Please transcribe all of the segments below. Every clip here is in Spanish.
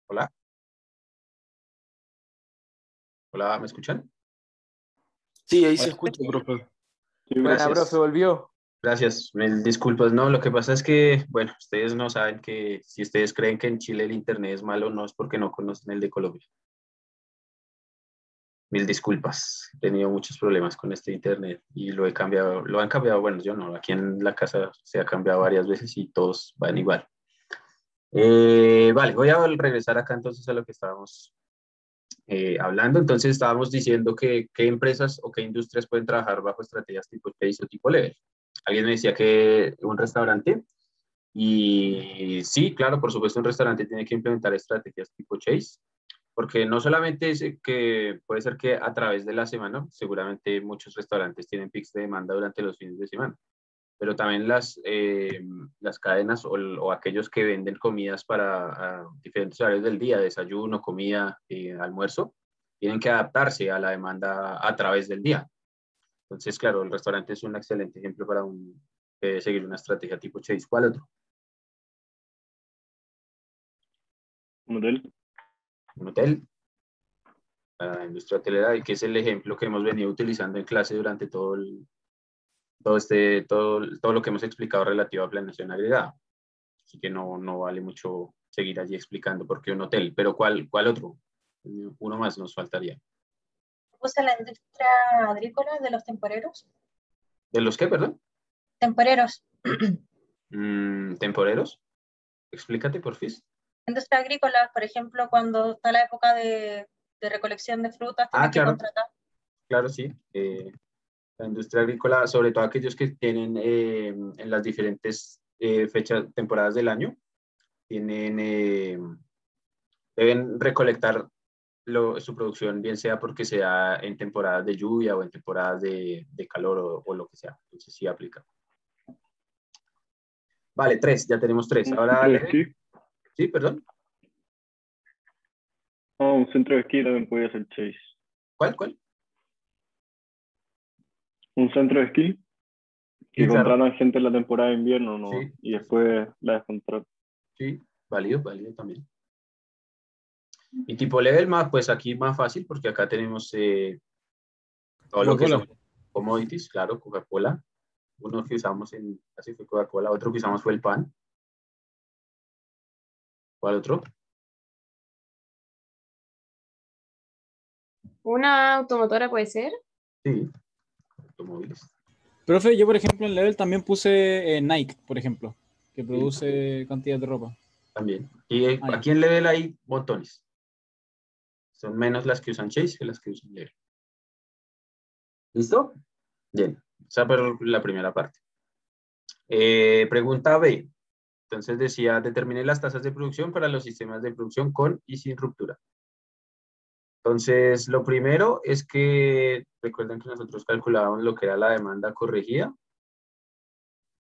Hola, hola, ¿me escuchan? Sí, ahí se escucha, profe. Sí, Buena, profe, volvió. Gracias, mil disculpas. No, lo que pasa es que, bueno, ustedes no saben que si ustedes creen que en Chile el internet es malo, no es porque no conocen el de Colombia. Mil disculpas. He tenido muchos problemas con este internet y lo he cambiado, lo han cambiado, bueno, yo no, aquí en la casa se ha cambiado varias veces y todos van igual. Vale, voy a regresar acá entonces a lo que estábamos hablando. Entonces estábamos diciendo que qué empresas o qué industrias pueden trabajar bajo estrategias tipo Chase o tipo Level. Alguien me decía que un restaurante, y sí, claro, por supuesto un restaurante tiene que implementar estrategias tipo Chase, porque no solamente es que puede ser que a través de la semana, seguramente muchos restaurantes tienen pics de demanda durante los fines de semana, pero también las cadenas o aquellos que venden comidas para diferentes horarios del día, desayuno, comida, almuerzo, tienen que adaptarse a la demanda a través del día. Entonces, claro, el restaurante es un excelente ejemplo para seguir una estrategia tipo Chase. ¿Cuál otro? Un hotel. Un hotel, la industria hotelera, y que es el ejemplo que hemos venido utilizando en clase durante todo lo que hemos explicado relativo a planeación agregada. Así que no vale mucho seguir allí explicando por qué un hotel. Pero ¿cuál otro? Uno más nos faltaría. Puse la industria agrícola de los temporeros. ¿De los qué, perdón? Temporeros. ¿Temporeros? Explícate, porfis. Industria agrícola, por ejemplo, cuando está la época de recolección de frutas, tienen que Claro. contratar. Claro, sí. La industria agrícola, sobre todo aquellos que tienen en las diferentes fechas, temporadas del año, deben recolectar su producción, bien sea porque sea en temporadas de lluvia o en temporadas de calor o lo que sea. Entonces sí aplica. Vale, 3, ya tenemos 3. Un Ahora, centro de esquí. sí, perdón. Un centro de esquí también podría ser Chase. ¿Cuál? Un centro de esquí que Sí, claro. contratan gente en la temporada de invierno, ¿no? Sí. Y después la descontratan. Sí, válido también. Y tipo level más, pues aquí más fácil, porque acá tenemos todo lo que son commodities, claro, Coca-Cola. Uno que usamos así fue Coca-Cola, otro que usamos fue el pan. ¿Cuál otro? ¿Una automotora puede ser? Sí, automóviles. Profe, yo por ejemplo en Level también puse Nike, por ejemplo, que produce cantidad de ropa. También. Y aquí en level hay montones. Son menos las que usan Chase que las que usan level. ¿Listo? Bien. Esa fue la primera parte. Pregunta B. Entonces decía, determine las tasas de producción para los sistemas de producción con y sin ruptura. Entonces, lo primero es que recuerden que nosotros calculábamos lo que era la demanda corregida,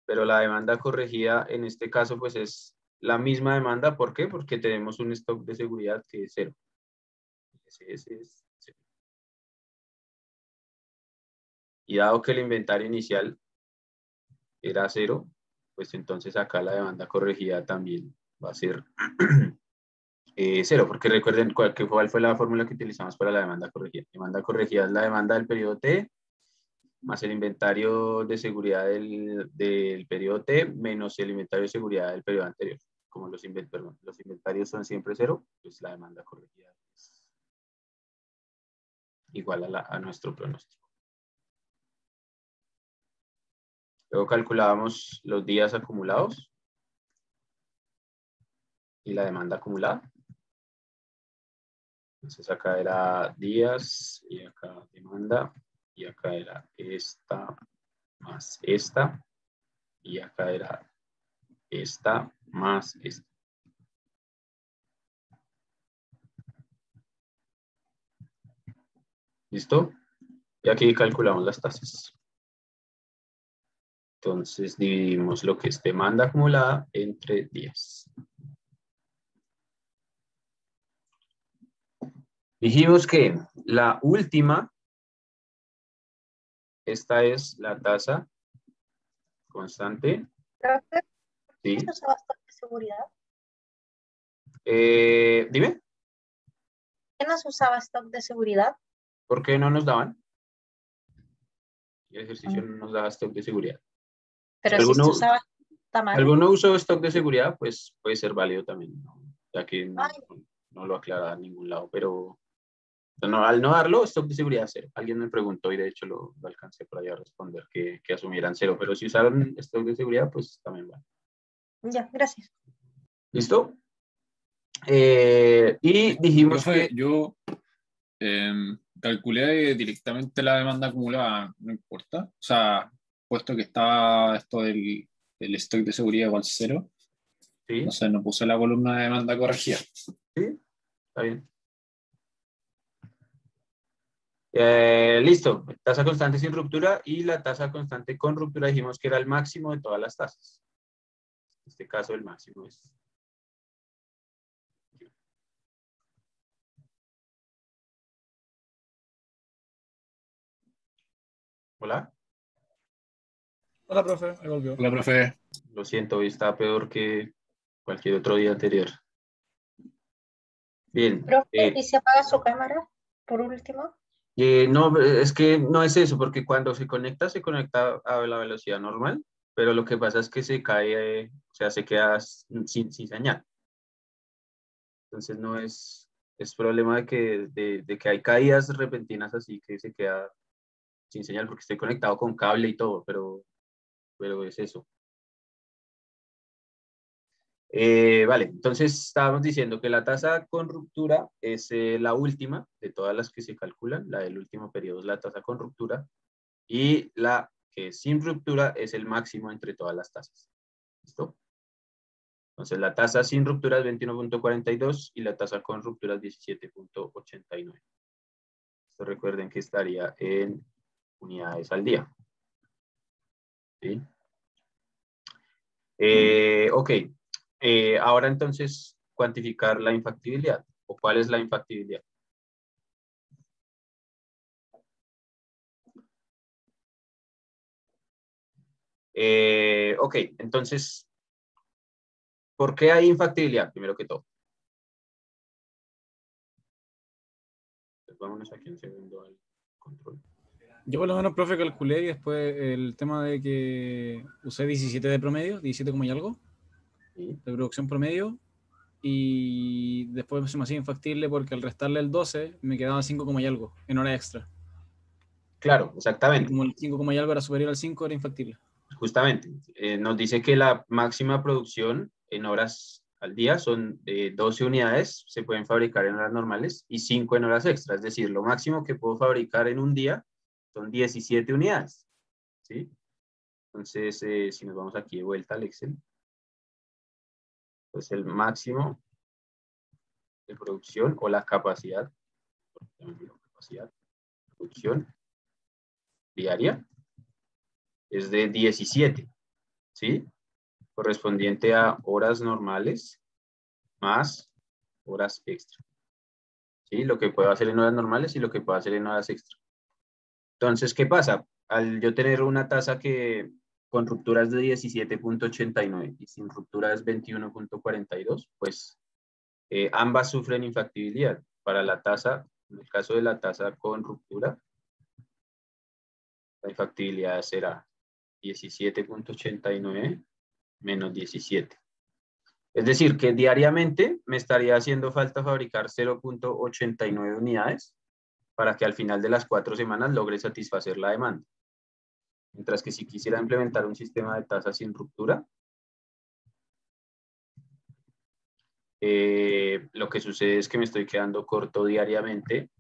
pero la demanda corregida en este caso pues es la misma demanda. ¿Por qué? Porque tenemos un stock de seguridad que es 0. Ese es 0. Y dado que el inventario inicial era 0, pues entonces acá la demanda corregida también va a ser 0, porque recuerden cuál fue la fórmula que utilizamos para la demanda corregida. Demanda corregida es la demanda del periodo T más el inventario de seguridad del periodo T menos el inventario de seguridad del periodo anterior. Como los inventarios son siempre 0, pues la demanda corregida es igual a nuestro pronóstico. Luego calculábamos los días acumulados y la demanda acumulada. Entonces acá era días y acá demanda y acá era esta más esta y acá era esta más esta. ¿Listo? Y aquí calculamos las tasas. Entonces dividimos lo que es demanda acumulada entre días. Dijimos que la última, esta es la tasa constante. ¿Profe? Sí. ¿Esto usa bastante seguridad? Dime, ¿Qué no se usaba stock de seguridad? ¿por qué no nos daban? El ejercicio no nos daba stock de seguridad. Si Pero si se alguno, usaba, está si mal. alguno usó stock de seguridad, pues puede ser válido también, ¿no? Ya que Ay, no lo aclara en ningún lado, pero no, al no darlo, stock de seguridad cero. Alguien me preguntó y de hecho lo alcancé por ahí a responder que asumieran cero, pero si usaron stock de seguridad, pues también va. ya, gracias. ¿Listo? Y dijimos Profe, que... yo calculé directamente la demanda acumulada, no importa. O sea, puesto que está esto del stock de seguridad igual cero, Sí, entonces no puse la columna de demanda corregida. sí, está bien. Listo, tasa constante sin ruptura y la tasa constante con ruptura dijimos que era el máximo de todas las tasas. En este caso el máximo es... Hola, Hola, profe, ahí volvió. Hola, profe. lo siento, hoy está peor que cualquier otro día anterior. Bien, Profe, ¿y se apaga su cámara por último? no, es que no es eso, porque cuando se conecta a la velocidad normal, pero lo que pasa es que se cae, o sea, se queda sin señal. Entonces no es problema de que hay caídas repentinas así que se queda sin señal porque estoy conectado con cable y todo, pero es eso. Vale, entonces estábamos diciendo que la tasa con ruptura es la última de todas las que se calculan, la del último periodo es la tasa con ruptura, y la que sin ruptura es el máximo entre todas las tasas. ¿Listo? Entonces la tasa sin ruptura es 21.42 y la tasa con ruptura es 17.89. Esto recuerden que estaría en unidades al día. ¿Sí? Ok. Ahora entonces cuantificar la infactibilidad. ¿O cuál es la infactibilidad? Ok, entonces, ¿por qué hay infactibilidad? Primero que todo. Pues vámonos aquí un segundo al control. Yo por lo menos, profe, calculé y después el tema de que usé 17 de promedio, 17 como y algo, ¿Sí? de producción promedio, y después se me hacía infactible porque al restarle el 12 me quedaba 5 como y algo en hora extra. Claro, Y exactamente. como el 5 como y algo era superior al 5, era infactible. Justamente. Nos dice que la máxima producción en horas al día son 12 unidades, se pueden fabricar en horas normales, y 5 en horas extras. Es decir, lo máximo que puedo fabricar en un día son 17 unidades. ¿Sí? Entonces, si nos vamos aquí de vuelta al Excel, pues el máximo de producción o la capacidad, capacidad de producción diaria es de 17, ¿sí? Correspondiente a horas normales más horas extra, ¿sí? Lo que puedo hacer en horas normales y lo que puedo hacer en horas extra. Entonces, ¿qué pasa? Al yo tener una tasa que con rupturas de 17.89 y sin rupturas 21.42, pues ambas sufren infactibilidad. Para la tasa, en el caso de la tasa con ruptura, la infactibilidad será 17.89 menos 17. Es decir, que diariamente me estaría haciendo falta fabricar 0.89 unidades para que al final de las 4 semanas logre satisfacer la demanda. Mientras que si quisiera implementar un sistema de tasa sin ruptura, lo que sucede es que me estoy quedando corto diariamente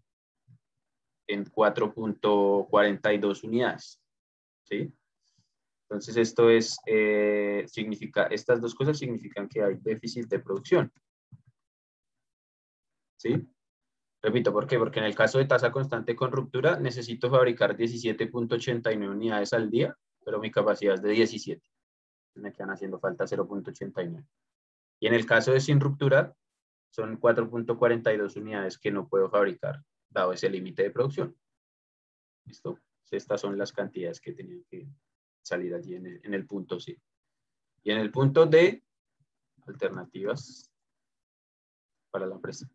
en 4.42 unidades. ¿Sí? Entonces esto es, estas dos cosas significan que hay déficit de producción. ¿Sí? Repito, ¿por qué? Porque en el caso de tasa constante con ruptura necesito fabricar 17.89 unidades al día, pero mi capacidad es de 17. Me quedan haciendo falta 0.89. Y en el caso de sin ruptura, son 4.42 unidades que no puedo fabricar, dado ese límite de producción. ¿Listo? Estas son las cantidades que tenían que salir allí en el punto C. Y en el punto D, alternativas. para la empresa.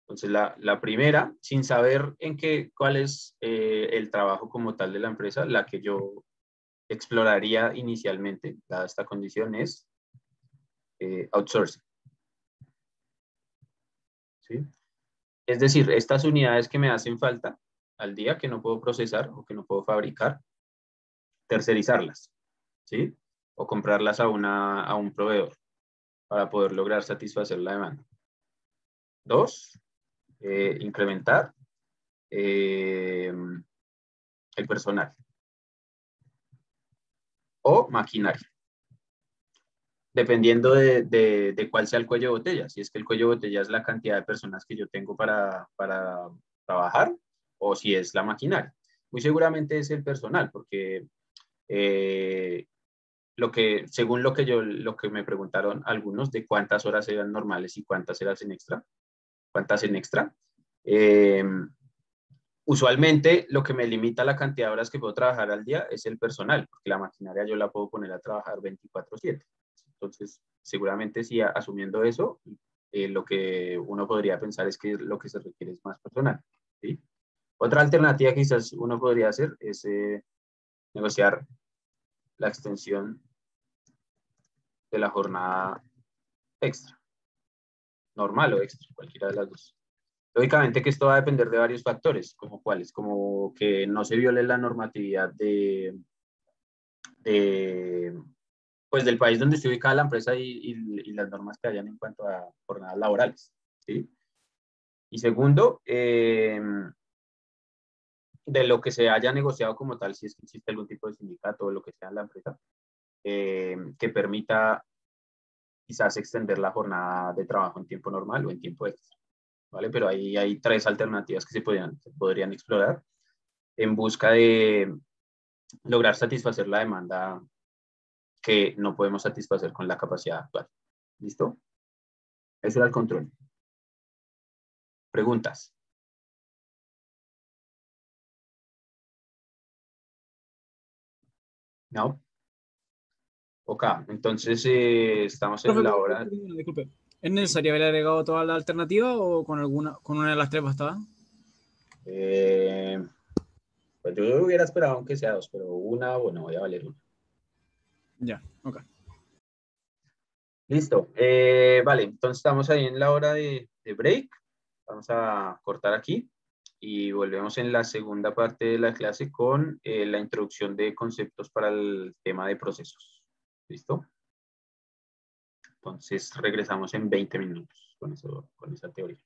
Entonces, la primera, sin saber cuál es el trabajo como tal de la empresa, la que yo exploraría inicialmente, dada esta condición, es outsourcing. ¿Sí? Es decir, estas unidades que me hacen falta al día, que no puedo procesar o que no puedo fabricar, tercerizarlas, ¿sí? O comprarlas a un proveedor para poder lograr satisfacer la demanda. 2, incrementar el personal o maquinaria, dependiendo de cuál sea el cuello de botella. Si es que el cuello de botella es la cantidad de personas que yo tengo para trabajar o si es la maquinaria. Muy seguramente es el personal, porque según lo que me preguntaron algunos de cuántas horas eran normales y cuántas eran en extra. Usualmente lo que me limita la cantidad de horas que puedo trabajar al día es el personal, porque la maquinaria yo la puedo poner a trabajar 24/7. Entonces, seguramente si asumiendo eso, lo que uno podría pensar es que lo que se requiere es más personal, ¿sí? Otra alternativa que quizás uno podría hacer es negociar la extensión de la jornada extra, normal o extra, cualquiera de las dos. Lógicamente que esto va a depender de varios factores, como cuáles, como que no se viole la normatividad pues del país donde esté ubicada la empresa y las normas que hayan en cuanto a jornadas laborales, ¿sí? Y segundo, de lo que se haya negociado como tal, si es que existe algún tipo de sindicato o lo que sea en la empresa, que permita quizás extender la jornada de trabajo en tiempo normal o en tiempo extra, ¿vale? Pero ahí hay 3 alternativas que se podrían explorar en busca de lograr satisfacer la demanda que no podemos satisfacer con la capacidad actual. ¿Listo? Eso era el control. ¿Preguntas? ¿No? Ok, entonces estamos en Profe, la hora. disculpe, ¿es necesario haber agregado toda la alternativa o con una de las 3 bastaba? Pues yo hubiera esperado aunque sea 2, pero una, bueno, voy a valer una. Ya, ok. Listo. Vale, entonces estamos ahí en la hora de break. Vamos a cortar aquí y volvemos en la segunda parte de la clase con la introducción de conceptos para el tema de procesos. ¿Listo? Entonces regresamos en 20 minutos con esa teoría.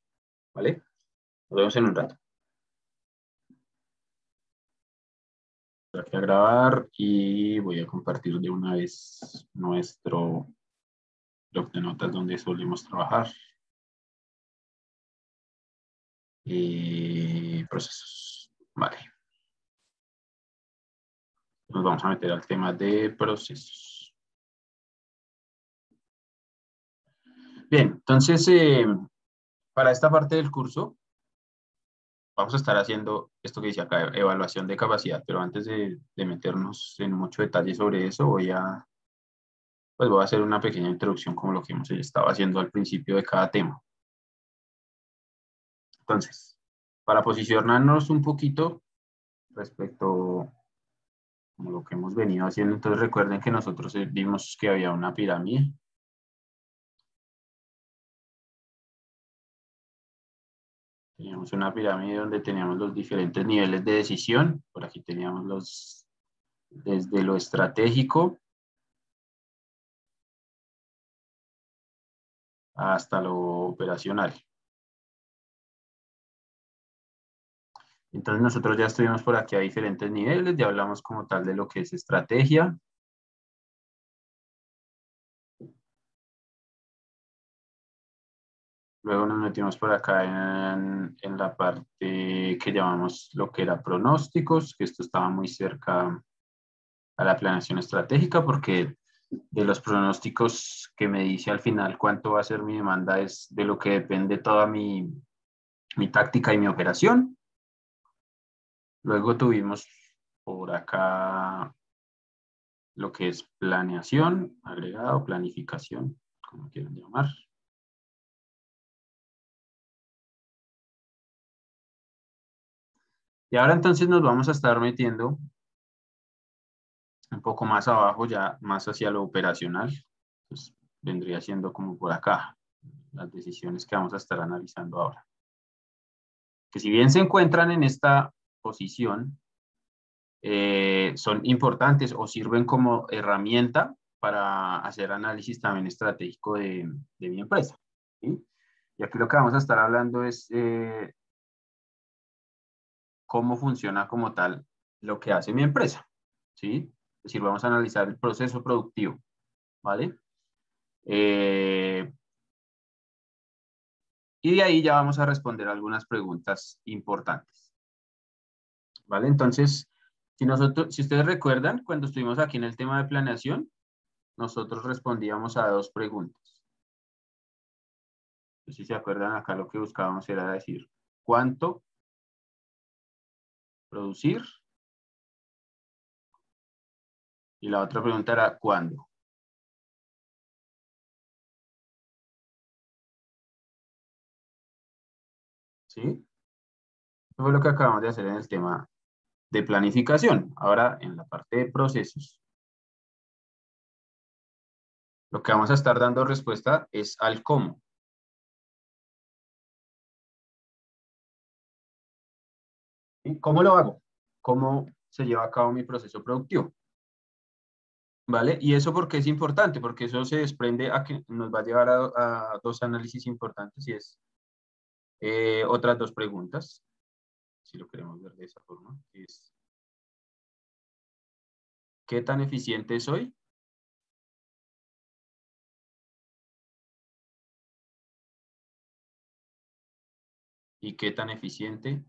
¿Vale? Nos vemos en un rato. Voy aquí a grabar y voy a compartir de una vez nuestro bloc de notas donde solemos trabajar. Y procesos. Vale. Nos vamos a meter al tema de procesos. Bien, entonces, para esta parte del curso, vamos a estar haciendo esto que dice acá, evaluación de capacidad, pero antes de meternos en mucho detalle sobre eso, voy a hacer una pequeña introducción como lo que hemos estado haciendo al principio de cada tema. Entonces, para posicionarnos un poquito respecto a lo que hemos venido haciendo, entonces recuerden que nosotros vimos que había una pirámide. Teníamos una pirámide donde teníamos los diferentes niveles de decisión. Por aquí teníamos desde lo estratégico hasta lo operacional. Entonces nosotros ya estuvimos por aquí a diferentes niveles, ya hablamos como tal de lo que es estrategia. Luego nos metimos por acá en la parte que llamamos lo que era pronósticos, que esto estaba muy cerca a la planeación estratégica, porque de los pronósticos que me dice al final cuánto va a ser mi demanda es de lo que depende toda mi táctica y mi operación. Luego tuvimos por acá lo que es planeación, agregado, planificación. como quieran llamar. Y ahora entonces nos vamos a estar metiendo un poco más abajo, ya más hacia lo operacional. Pues vendría siendo como por acá, las decisiones que vamos a estar analizando ahora. Que si bien se encuentran en esta posición, son importantes o sirven como herramienta para hacer análisis también estratégico de mi empresa, ¿sí? Y aquí lo que vamos a estar hablando es cómo funciona como tal lo que hace mi empresa, ¿sí? Es decir, vamos a analizar el proceso productivo, ¿vale? Y de ahí ya vamos a responder algunas preguntas importantes, ¿vale? Entonces, si ustedes recuerdan, cuando estuvimos aquí en el tema de planeación, nosotros respondíamos a dos preguntas. Si se acuerdan, acá lo que buscábamos era decir, ¿cuánto producir? Y la otra pregunta era, ¿cuándo? ¿Sí? Eso fue lo que acabamos de hacer en el tema de planificación. Ahora, en la parte de procesos, lo que vamos a estar dando respuesta es al cómo. ¿Y cómo lo hago? ¿Cómo se lleva a cabo mi proceso productivo? ¿Vale? Y eso porque es importante, porque eso se desprende a que nos va a llevar a dos análisis importantes y es otras dos preguntas, si lo queremos ver de esa forma, es ¿qué tan eficiente soy? ¿Y qué tan eficiente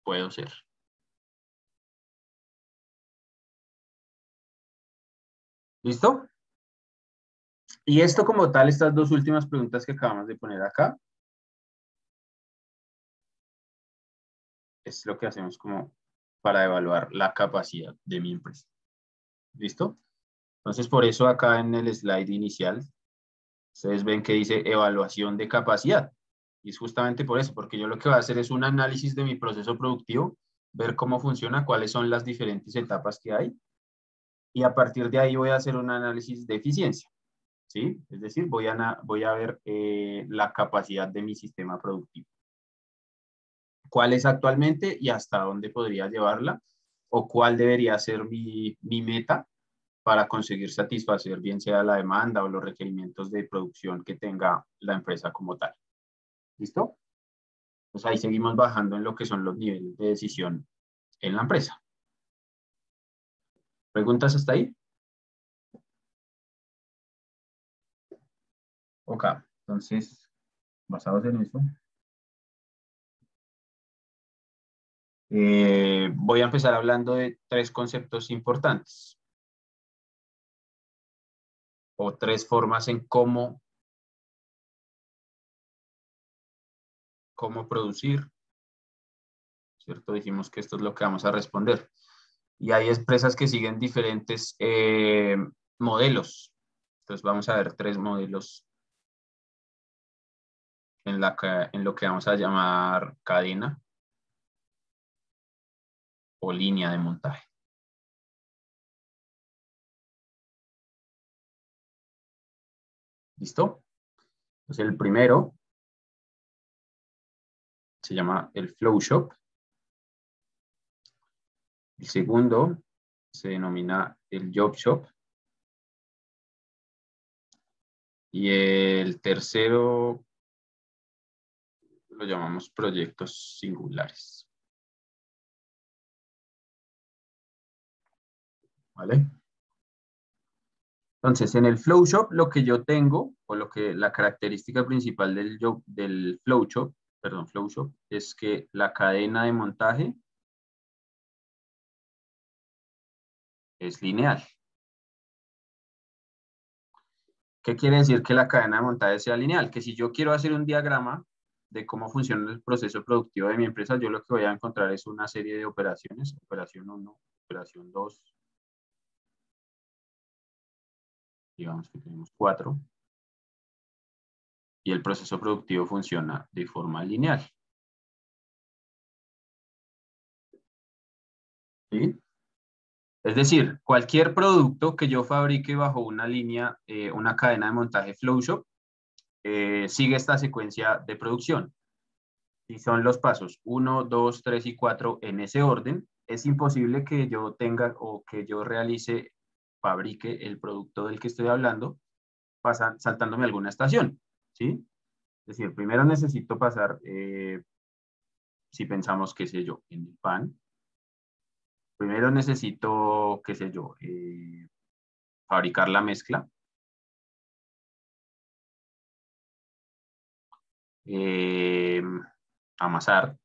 puedo ser? ¿Listo? Y esto como tal, estas dos últimas preguntas que acabamos de poner acá, es lo que hacemos como para evaluar la capacidad de mi empresa. ¿Listo? Entonces, por eso acá en el slide inicial, ustedes ven que dice evaluación de capacidad. Y es justamente por eso, porque yo lo que voy a hacer es un análisis de mi proceso productivo, ver cómo funciona, cuáles son las diferentes etapas que hay, y a partir de ahí voy a hacer un análisis de eficiencia, ¿sí? Es decir, voy a ver la capacidad de mi sistema productivo. ¿Cuál es actualmente y hasta dónde podría llevarla? ¿O cuál debería ser mi meta para conseguir satisfacer bien sea la demanda o los requerimientos de producción que tenga la empresa como tal? ¿Listo? Pues ahí seguimos bajando en lo que son los niveles de decisión en la empresa. ¿Preguntas hasta ahí? Ok, entonces, basados en eso, voy a empezar hablando de tres conceptos importantes o tres formas en cómo producir, ¿cierto? Dijimos que esto es lo que vamos a responder. Y hay empresas que siguen diferentes modelos. Entonces vamos a ver tres modelos en lo que vamos a llamar cadena o línea de montaje. ¿Listo? Entonces el primero se llama el flow shop. El segundo se denomina el job shop. Y el tercero lo llamamos proyectos singulares. ¿Vale? Entonces, en el flow shop lo que yo tengo, o la característica principal del flow shop, es que la cadena de montaje es lineal. ¿Qué quiere decir que la cadena de montaje sea lineal? Que si yo quiero hacer un diagrama de cómo funciona el proceso productivo de mi empresa, yo lo que voy a encontrar es una serie de operaciones, operación 1, operación 2, digamos que tenemos 4, y el proceso productivo funciona de forma lineal. ¿Sí? Es decir, cualquier producto que yo fabrique bajo una línea, una cadena de montaje Flowshop, sigue esta secuencia de producción. Y son los pasos 1, 2, 3 y 4 en ese orden. Es imposible que yo tenga o que yo realice, fabrique el producto del que estoy hablando, saltándome alguna estación, ¿sí? Es decir, primero necesito pasar, si pensamos, qué sé yo, en el pan. Primero necesito, qué sé yo, fabricar la mezcla. Amasar.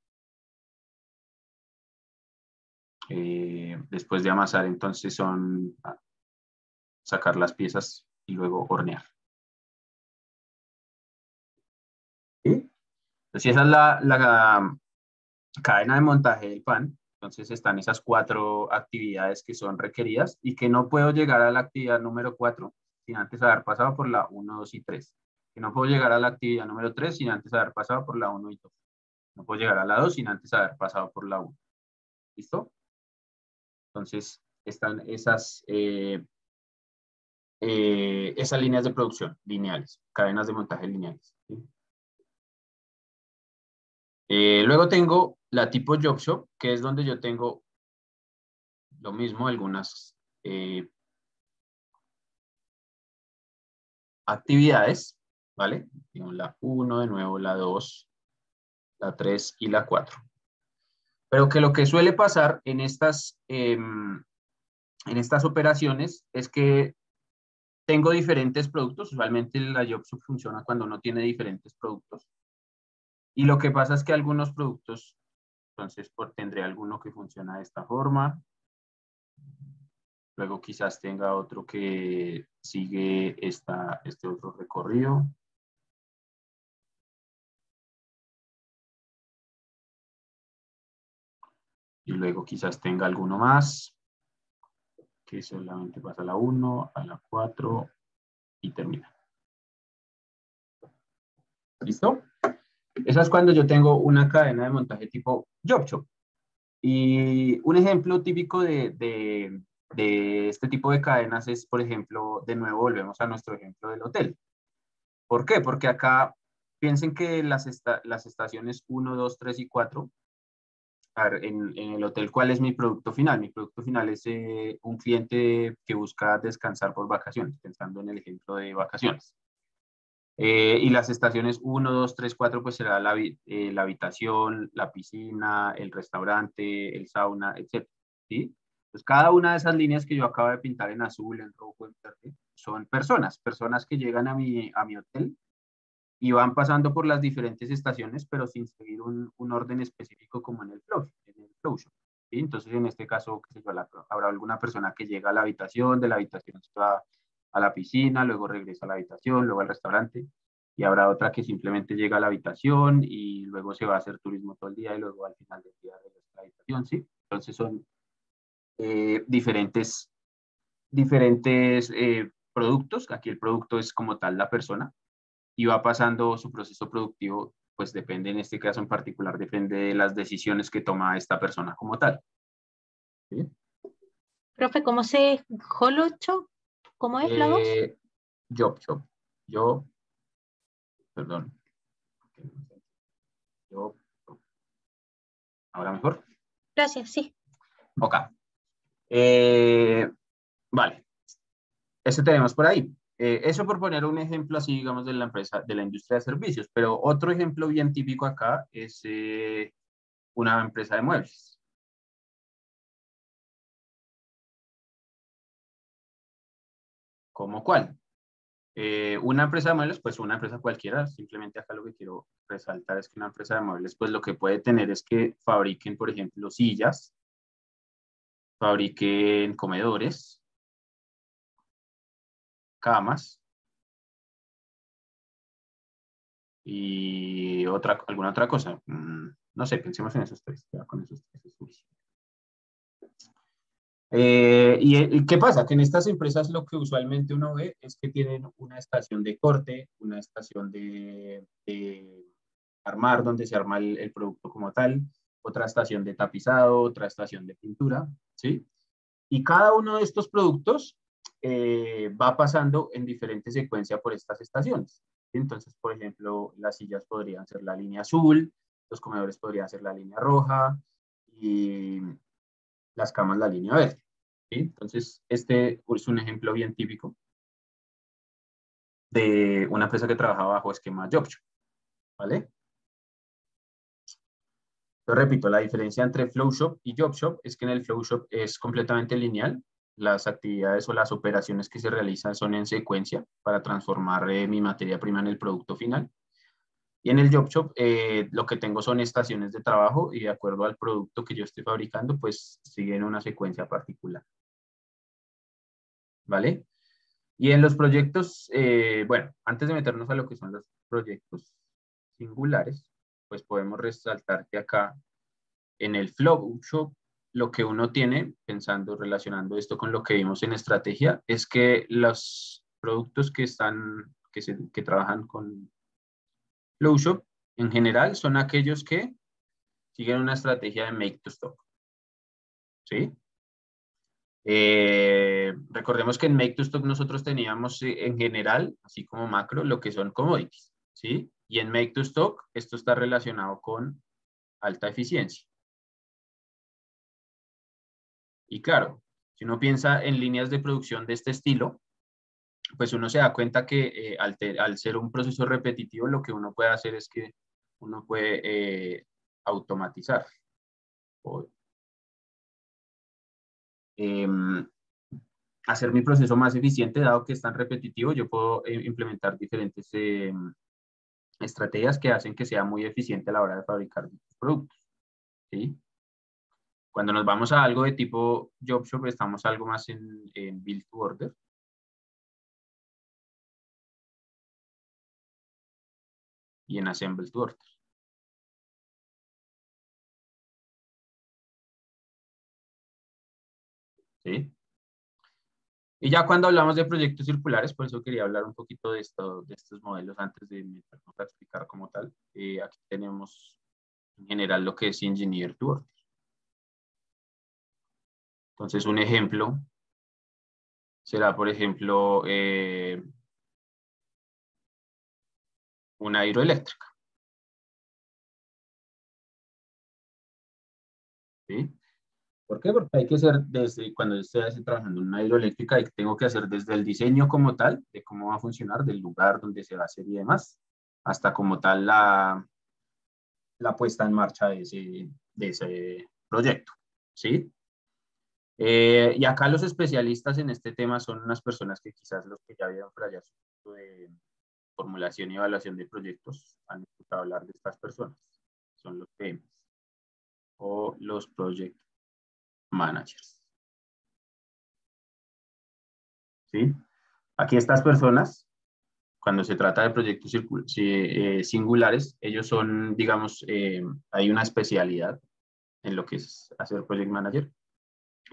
Después de amasar, entonces son sacar las piezas y luego hornear. ¿Sí? Entonces, si esa es la cadena de montaje del pan, entonces están esas 4 actividades que son requeridas y que no puedo llegar a la actividad número 4 sin antes haber pasado por la 1, 2 y 3. Que no puedo llegar a la actividad número 3 sin antes haber pasado por la 1 y 2. No puedo llegar a la 2 sin antes haber pasado por la 1. ¿Listo? Entonces, están esas líneas de producción lineales, cadenas de montaje lineales. ¿Sí? Luego tengo la tipo Job Shop, que es donde yo tengo lo mismo, algunas actividades, ¿vale? Tengo la 1, de nuevo la 2, la 3 y la 4. Pero que lo que suele pasar en estas operaciones es que tengo diferentes productos. Usualmente la Job Shop funciona cuando uno tiene diferentes productos. Y lo que pasa es que algunos productos, entonces tendré alguno que funciona de esta forma. Luego quizás tenga otro que sigue este otro recorrido. Y luego quizás tenga alguno más, que solamente pasa a la 1, a la 4 y termina. ¿Listo? Esa es cuando yo tengo una cadena de montaje tipo Job Shop. Y un ejemplo típico de este tipo de cadenas es, por ejemplo, de nuevo volvemos a nuestro ejemplo del hotel. ¿Por qué? Porque acá piensen que las estaciones 1, 2, 3 y 4, a ver, en el hotel, ¿cuál es mi producto final? Mi producto final es un cliente que busca descansar por vacaciones, pensando en el ejemplo de vacaciones. Y las estaciones 1, 2, 3, 4, pues será la habitación, la piscina, el restaurante, el sauna, etc. ¿Sí? Pues cada una de esas líneas que yo acabo de pintar en azul, en rojo, en verde, son personas que llegan a mi hotel y van pasando por las diferentes estaciones, pero sin seguir un orden específico como en el flow shop. ¿Sí? Entonces, en este caso, qué sé yo, habrá alguna persona que llega a la habitación, de la habitación se va a la piscina, luego regresa a la habitación, luego al restaurante, y habrá otra que simplemente llega a la habitación y luego se va a hacer turismo todo el día y luego al final del día regresa a la habitación, ¿sí? Entonces son diferentes productos. Aquí el producto es como tal la persona y va pasando su proceso productivo, pues depende, en este caso en particular, depende de las decisiones que toma esta persona como tal. ¿Sí? Profe, ¿cómo se Holocho? ¿Cómo es la 2? Job Shop. Perdón. Job. ¿Ahora mejor? Gracias, sí. Ok. Vale. Eso tenemos por ahí. Eso por poner un ejemplo así, digamos, de la empresa, de la industria de servicios. Pero otro ejemplo bien típico acá es una empresa de muebles. ¿Cómo cuál? Una empresa de muebles, pues una empresa cualquiera. Simplemente acá lo que quiero resaltar es que una empresa de muebles, pues lo que puede tener es que fabriquen, por ejemplo, sillas, fabriquen comedores, camas y alguna otra cosa. No sé, pensemos en esos tres. Ya con esos tres es suficiente. ¿Y qué pasa? Que en estas empresas lo que usualmente uno ve es que tienen una estación de corte, una estación de armar, donde se arma el producto como tal, otra estación de tapizado, otra estación de pintura, ¿sí? Y cada uno de estos productos va pasando en diferente secuencia por estas estaciones. Entonces, por ejemplo, las sillas podrían ser la línea azul, los comedores podrían ser la línea roja y las camas la línea verde. ¿Sí? Entonces, este es un ejemplo bien típico de una empresa que trabaja bajo esquema JobShop, ¿vale? Entonces, repito, la diferencia entre FlowShop y JobShop es que en el FlowShop es completamente lineal. Las actividades o las operaciones que se realizan son en secuencia para transformar mi materia prima en el producto final. Y en el JobShop lo que tengo son estaciones de trabajo y de acuerdo al producto que yo estoy fabricando, pues siguen una secuencia particular. ¿Vale? Y en los proyectos, bueno, antes de meternos a lo que son los proyectos singulares, pues podemos resaltar que acá en el FlowShop lo que uno tiene, pensando, relacionando esto con lo que vimos en estrategia, es que los productos que trabajan con FlowShop en general son aquellos que siguen una estrategia de make to stock. ¿Sí? Recordemos que en Make to Stock nosotros teníamos en general, así como macro, lo que son commodities, ¿sí? Y en Make to Stock esto está relacionado con alta eficiencia. Y claro, si uno piensa en líneas de producción de este estilo, pues uno se da cuenta que al ser un proceso repetitivo, lo que uno puede hacer es que uno puede automatizar. O, hacer mi proceso más eficiente, dado que es tan repetitivo, yo puedo implementar diferentes estrategias que hacen que sea muy eficiente a la hora de fabricar productos. ¿Sí? Cuando nos vamos a algo de tipo JobShop, estamos algo más en Build to Order. Y en Assemble to Order. ¿Sí? Y ya cuando hablamos de proyectos circulares, por eso quería hablar un poquito de estos modelos antes de meternos a explicar como tal. Aquí tenemos en general lo que es Engineer to Order. Entonces, un ejemplo será, por ejemplo, una hidroeléctrica. ¿Sí? ¿Por qué? Porque hay que hacer desde, cuando yo estoy trabajando en una hidroeléctrica, tengo que hacer desde el diseño como tal, de cómo va a funcionar, del lugar donde se va a hacer y demás, hasta como tal la puesta en marcha de ese proyecto. ¿Sí? Y acá los especialistas en este tema son unas personas que quizás los que ya vieron por allá de formulación y evaluación de proyectos han escuchado hablar de estas personas. Son los PMs o los Project Managers. ¿Sí? Aquí estas personas, cuando se trata de proyectos singulares, ellos son, digamos, hay una especialidad en lo que es hacer Project Manager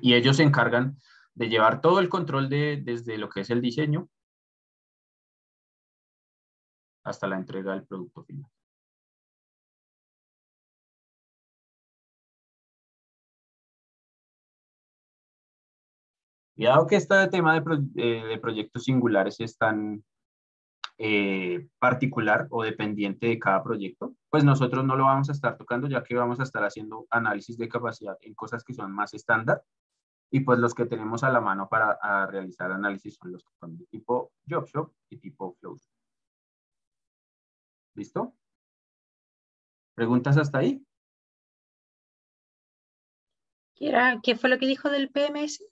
y ellos se encargan de llevar todo el control desde lo que es el diseño hasta la entrega del producto final. Y dado que este tema de proyectos singulares es tan particular o dependiente de cada proyecto, pues nosotros no lo vamos a estar tocando, ya que vamos a estar haciendo análisis de capacidad en cosas que son más estándar, y pues los que tenemos a la mano para realizar análisis son los que son de tipo JobShop y tipo FlowShop. ¿Listo? ¿Preguntas hasta ahí? ¿Qué fue lo que dijo del PMS?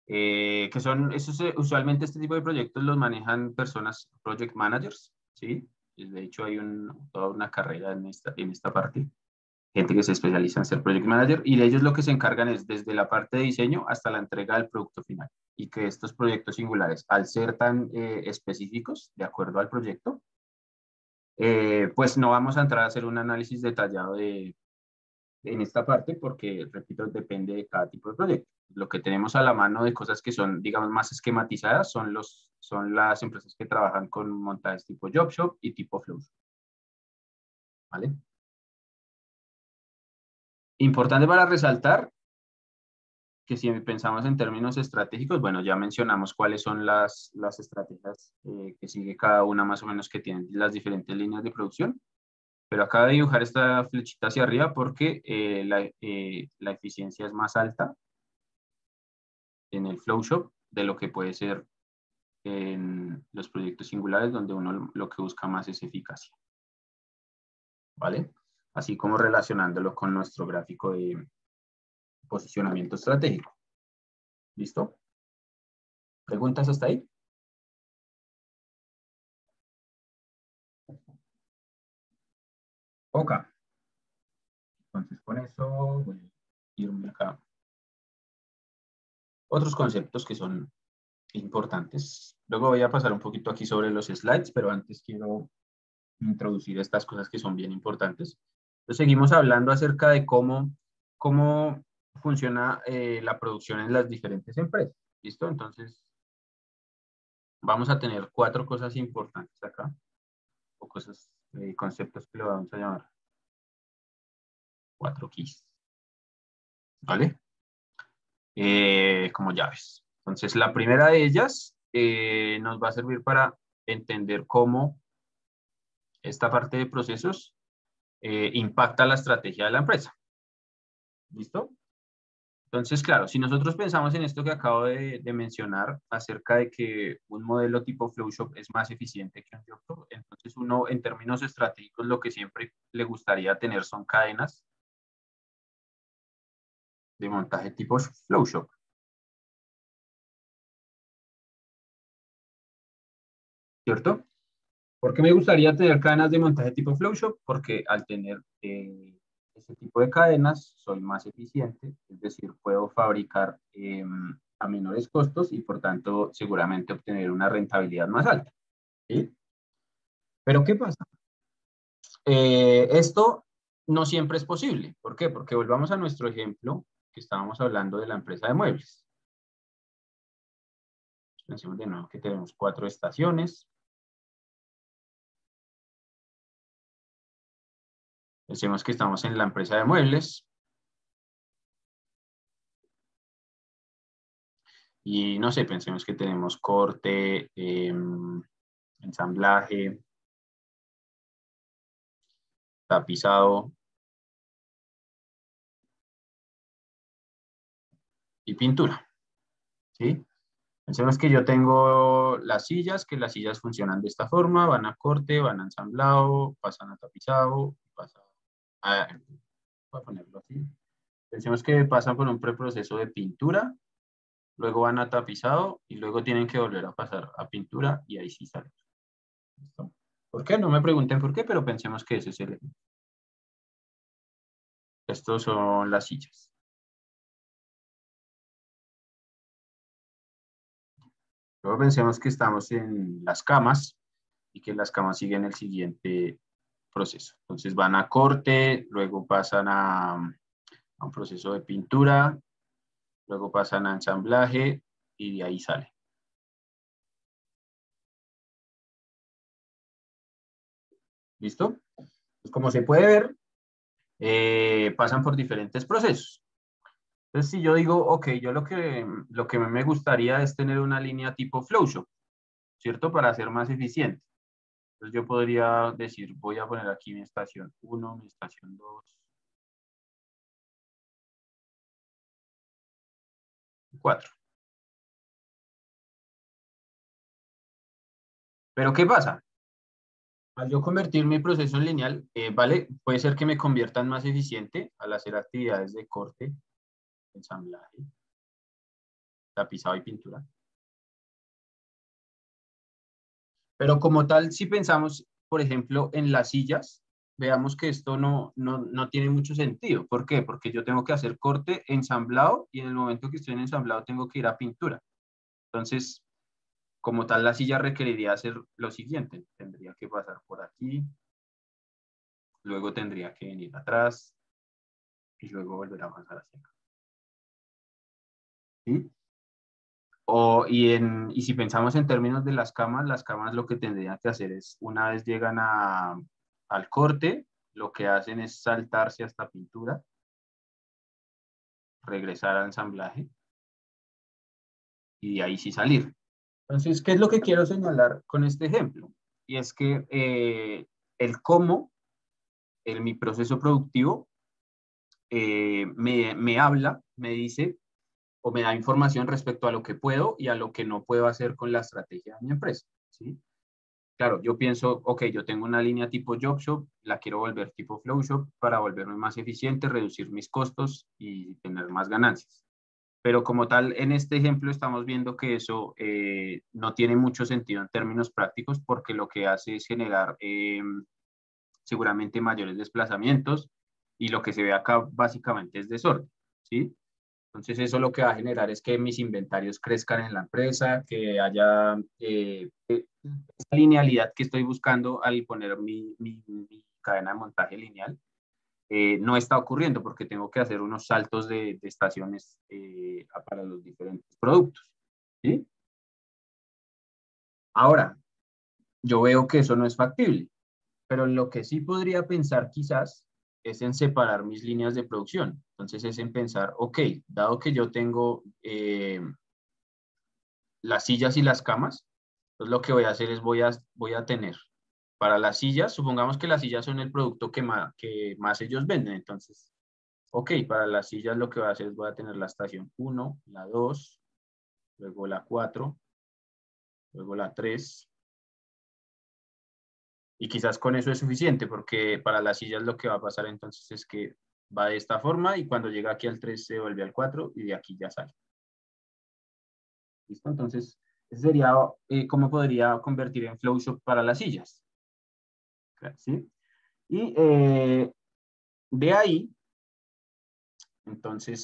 Que son, usualmente este tipo de proyectos los manejan personas, project managers, ¿sí? De hecho hay toda una carrera en esta parte, gente que se especializa en ser project manager, y de ellos lo que se encargan es desde la parte de diseño hasta la entrega del producto final, y que estos proyectos singulares, al ser tan específicos, de acuerdo al proyecto, pues no vamos a entrar a hacer un análisis detallado de en esta parte porque, repito, depende de cada tipo de proyecto. Lo que tenemos a la mano de cosas que son, digamos, más esquematizadas son las empresas que trabajan con montajes tipo JobShop y tipo Flowshop. ¿Vale? Importante para resaltar que si pensamos en términos estratégicos, bueno, ya mencionamos cuáles son las estrategias que sigue cada una más o menos que tienen las diferentes líneas de producción. Pero acabo de dibujar esta flechita hacia arriba porque la eficiencia es más alta en el Flowshop de lo que puede ser en los proyectos singulares, donde uno lo que busca más es eficacia. ¿Vale? Así como relacionándolo con nuestro gráfico de posicionamiento estratégico. ¿Listo? ¿Preguntas hasta ahí? Ok. Entonces con eso voy a irme acá. Otros conceptos que son importantes. Luego voy a pasar un poquito aquí sobre los slides, pero antes quiero introducir estas cosas que son bien importantes. Entonces seguimos hablando acerca de cómo funciona la producción en las diferentes empresas. ¿Listo? Entonces vamos a tener 4 cosas importantes acá, o cosas, conceptos que lo vamos a llamar 4 keys. ¿Vale? Como llaves. Entonces la primera de ellas nos va a servir para entender cómo esta parte de procesos impacta la estrategia de la empresa. ¿Listo? Entonces, claro, si nosotros pensamos en esto que acabo de mencionar acerca de que un modelo tipo Flowshop es más eficiente que un JobShop, entonces uno en términos estratégicos lo que siempre le gustaría tener son cadenas de montaje tipo Flowshop. ¿Cierto? ¿Por qué me gustaría tener cadenas de montaje tipo Flowshop? Porque al tener ese tipo de cadenas soy más eficiente, es decir, puedo fabricar a menores costos y por tanto seguramente obtener una rentabilidad más alta. ¿Sí? Pero ¿qué pasa? Esto no siempre es posible. ¿Por qué? Porque volvamos a nuestro ejemplo que estábamos hablando de la empresa de muebles. Pensemos de nuevo que tenemos 4 estaciones. Pensemos que estamos en la empresa de muebles. Y no sé, pensemos que tenemos corte, ensamblaje, tapizado y pintura. ¿Sí? Pensemos que yo tengo las sillas, que las sillas funcionan de esta forma, van a corte, van a ensamblado, pasan a tapizado, pasan a, voy a ponerlo así. Pensemos que pasan por un preproceso de pintura, luego van a tapizado y luego tienen que volver a pasar a pintura y ahí sí sale. ¿Listo? ¿Por qué? No me pregunten por qué, pero pensemos que ese es el ejemplo. Estos son las sillas. Luego pensemos que estamos en las camas y que las camas siguen el siguiente proceso. Entonces van a corte, luego pasan a un proceso de pintura, luego pasan a ensamblaje y de ahí sale. ¿Listo? Pues como se puede ver, pasan por diferentes procesos. Entonces, si yo digo, ok, yo lo que me gustaría es tener una línea tipo Flowshop, ¿cierto? Para ser más eficiente. Entonces, yo podría decir, voy a poner aquí mi estación 1, mi estación 2, 4. Pero, ¿qué pasa? Al yo convertir mi proceso en lineal, ¿vale? Puede ser que me conviertan más eficiente al hacer actividades de corte, ensamblaje, tapizado y pintura. Pero como tal, si pensamos, por ejemplo, en las sillas, veamos que esto no tiene mucho sentido. ¿Por qué? Porque yo tengo que hacer corte, ensamblado, y en el momento que estoy en ensamblado tengo que ir a pintura. Entonces, como tal, la silla requeriría hacer lo siguiente. Tendría que pasar por aquí, luego tendría que venir atrás, y luego volver a avanzar hacia acá. ¿Sí? Y si pensamos en términos de las camas lo que tendrían que hacer es, una vez llegan al corte, lo que hacen es saltarse hasta pintura, regresar al ensamblaje, y de ahí sí salir. Entonces, ¿qué es lo que quiero señalar con este ejemplo? Y es que el cómo, mi proceso productivo, me habla, me dice, o me da información respecto a lo que puedo y a lo que no puedo hacer con la estrategia de mi empresa, ¿sí? Claro, yo pienso, ok, yo tengo una línea tipo JobShop, la quiero volver tipo FlowShop para volverme más eficiente, reducir mis costos y tener más ganancias. Pero como tal, en este ejemplo estamos viendo que eso no tiene mucho sentido en términos prácticos, porque lo que hace es generar seguramente mayores desplazamientos, y lo que se ve acá básicamente es desorden, ¿sí? Entonces eso lo que va a generar es que mis inventarios crezcan en la empresa, que haya esa linealidad que estoy buscando al poner mi cadena de montaje lineal. No está ocurriendo porque tengo que hacer unos saltos de estaciones para los diferentes productos, ¿sí? Ahora, yo veo que eso no es factible, pero lo que sí podría pensar quizás es en separar mis líneas de producción. Entonces es en pensar, ok, dado que yo tengo las sillas y las camas, pues lo que voy a hacer es voy a tener para las sillas, supongamos que las sillas son el producto que más ellos venden. Entonces, ok, para las sillas lo que voy a hacer es voy a tener la estación 1, la 2, luego la 4, luego la 3. Y quizás con eso es suficiente, porque para las sillas lo que va a pasar entonces es que va de esta forma, y cuando llega aquí al 3 se vuelve al 4 y de aquí ya sale. ¿Listo? Entonces, ese sería cómo podría convertir en FlowShop para las sillas. ¿Sí? Y de ahí, entonces,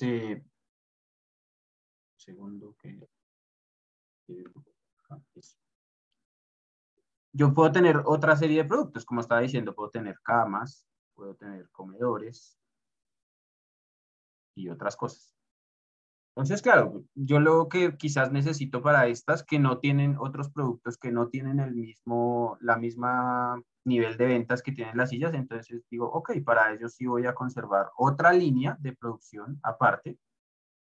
segundo que... yo puedo tener otra serie de productos, como estaba diciendo, puedo tener camas, puedo tener comedores y otras cosas. Entonces, claro, yo lo que quizás necesito para estas que no tienen otros productos, que no tienen la misma nivel de ventas que tienen las sillas, entonces digo, ok, para ellos sí voy a conservar otra línea de producción aparte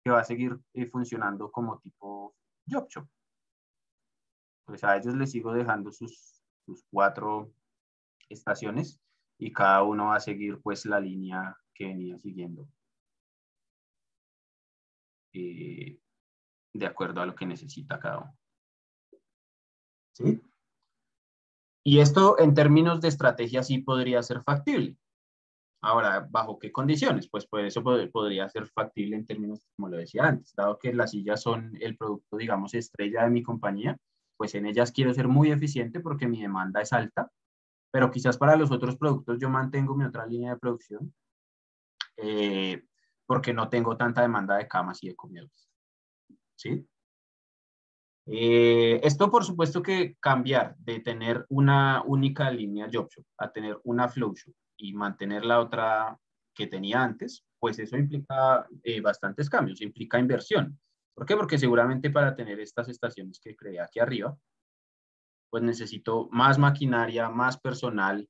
que va a seguir funcionando como tipo JobShop. Pues a ellos les sigo dejando sus 4 estaciones, y cada uno va a seguir pues la línea que venía siguiendo de acuerdo a lo que necesita cada uno. ¿Sí? Y esto en términos de estrategia sí podría ser factible. Ahora, ¿bajo qué condiciones? Pues por eso podría ser factible en términos, como lo decía antes, dado que las sillas son el producto, digamos, estrella de mi compañía, pues en ellas quiero ser muy eficiente porque mi demanda es alta, pero quizás para los otros productos yo mantengo mi otra línea de producción porque no tengo tanta demanda de camas y de comedores. ¿Sí? Esto por supuesto que cambiar de tener una única línea JobShop a tener una FlowShop y mantener la otra que tenía antes, pues eso implica bastantes cambios, implica inversión. ¿Por qué? Porque seguramente para tener estas estaciones que creé aquí arriba, pues necesito más maquinaria, más personal,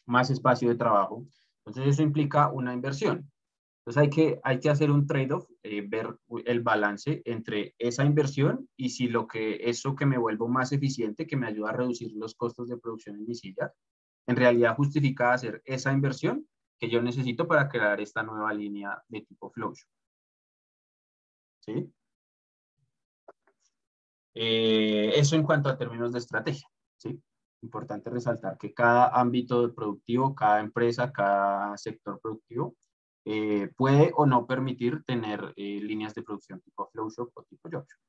más espacio de trabajo. Entonces eso implica una inversión. Entonces hay que hacer un trade-off, ver el balance entre esa inversión y si eso que me vuelvo más eficiente, que me ayuda a reducir los costos de producción en mi silla, en realidad justifica hacer esa inversión que yo necesito para crear esta nueva línea de tipo FlowShop. ¿Sí? Eso en cuanto a términos de estrategia. ¿Sí? Importante resaltar que cada ámbito productivo, cada empresa, cada sector productivo puede o no permitir tener líneas de producción tipo FlowShop o tipo JobShop.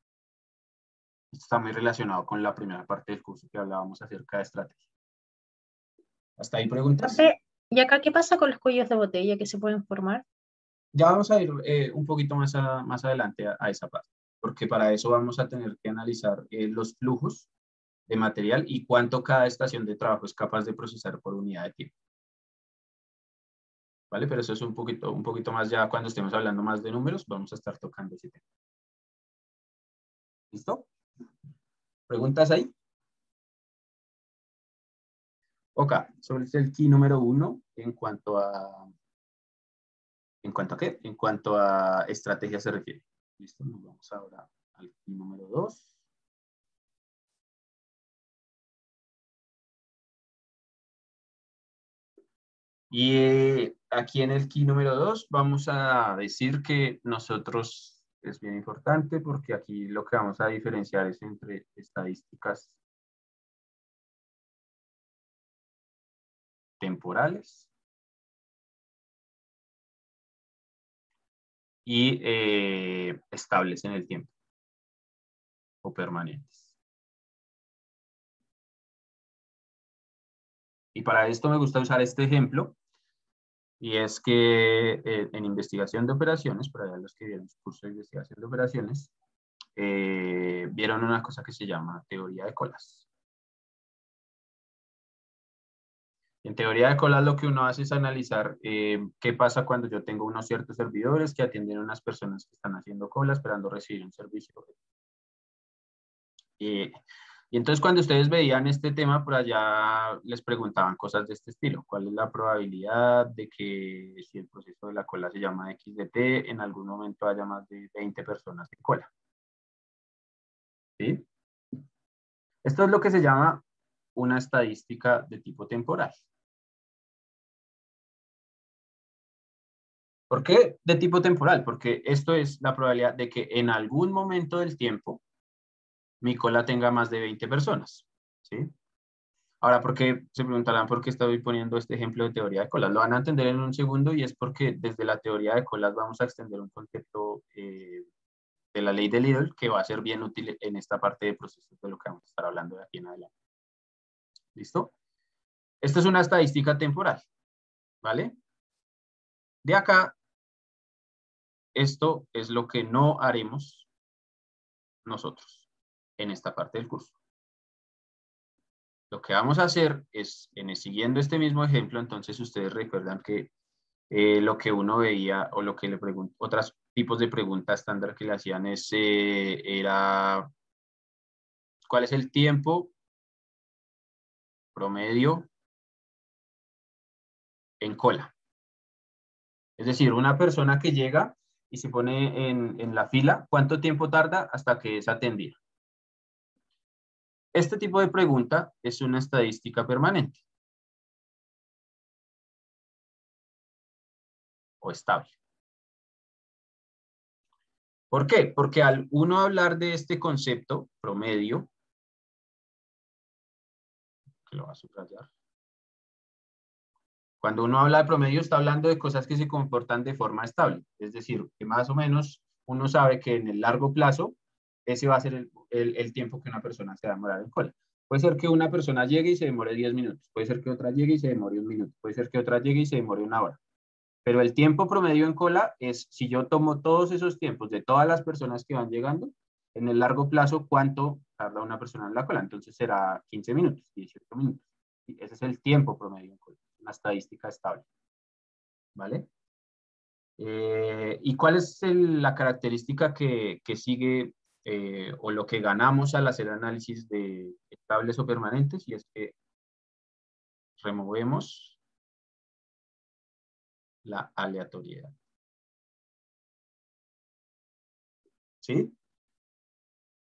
Esto está muy relacionado con la primera parte del curso que hablábamos acerca de estrategia. ¿Hasta ahí preguntas? ¿Y acá qué pasa con los cuellos de botella que se pueden formar? Ya vamos a ir un poquito más adelante a esa parte, porque para eso vamos a tener que analizar los flujos de material y cuánto cada estación de trabajo es capaz de procesar por unidad de tiempo. ¿vale? Pero eso es un poquito más ya cuando estemos hablando más de números, vamos a estar tocando ese tema. ¿Listo? ¿Preguntas ahí? Ok, sobre el key número 1 ¿en cuanto a qué? En cuanto a estrategia se refiere. ¿Listo? Nos vamos ahora al key número 2. Y aquí en el key número 2 vamos a decir que nosotros, es bien importante porque aquí lo que vamos a diferenciar es entre estadísticas temporales y estables en el tiempo o permanentes. Y para esto me gusta usar este ejemplo, y es que en investigación de operaciones, para los que vieron su curso de investigación de operaciones, vieron una cosa que se llama teoría de colas. En teoría de colas lo que uno hace es analizar qué pasa cuando yo tengo unos ciertos servidores que atienden a unas personas que están haciendo cola esperando recibir un servicio. Y entonces cuando ustedes veían este tema, por allá les preguntaban cosas de este estilo. ¿Cuál es la probabilidad de que si el proceso de la cola se llama XDT, en algún momento haya más de 20 personas en cola? ¿Sí? Esto es lo que se llama una estadística de tipo temporal. ¿Por qué de tipo temporal? Porque esto es la probabilidad de que en algún momento del tiempo mi cola tenga más de 20 personas. ¿Sí? Ahora, ¿por qué? Se preguntarán por qué estoy poniendo este ejemplo de teoría de colas. Lo van a entender en un segundo y es porque desde la teoría de colas vamos a extender un concepto de la ley de Liddell que va a ser bien útil en esta parte de procesos de lo que vamos a estar hablando de aquí en adelante. ¿Listo? Esto es una estadística temporal, ¿vale? De acá, esto es lo que no haremos nosotros en esta parte del curso. Lo que vamos a hacer es, siguiendo este mismo ejemplo, entonces ustedes recuerdan que lo que uno veía o lo que le pregunto, otros tipos de preguntas estándar que le hacían era ¿cuál es el tiempo promedio en cola? Es decir, una persona que llega y se pone en la fila, ¿cuánto tiempo tarda hasta que es atendida? Este tipo de pregunta es una estadística permanente o estable. ¿Por qué? Porque al uno hablar de este concepto promedio, que lo va a subrayar, cuando uno habla de promedio está hablando de cosas que se comportan de forma estable, es decir, que más o menos uno sabe que en el largo plazo ese va a ser el tiempo que una persona se va a demorar en cola. Puede ser que una persona llegue y se demore 10 minutos, puede ser que otra llegue y se demore 1 minuto, puede ser que otra llegue y se demore 1 hora. Pero el tiempo promedio en cola es, si yo tomo todos esos tiempos de todas las personas que van llegando, en el largo plazo, ¿cuánto tarda una persona en la cola? Entonces será 15 minutos, 18 minutos. Y ese es el tiempo promedio en cola, una estadística estable. ¿Vale? ¿Y cuál es la característica que sigue o lo que ganamos al hacer análisis de estables o permanentes? Y es que removemos la aleatoriedad. ¿Sí?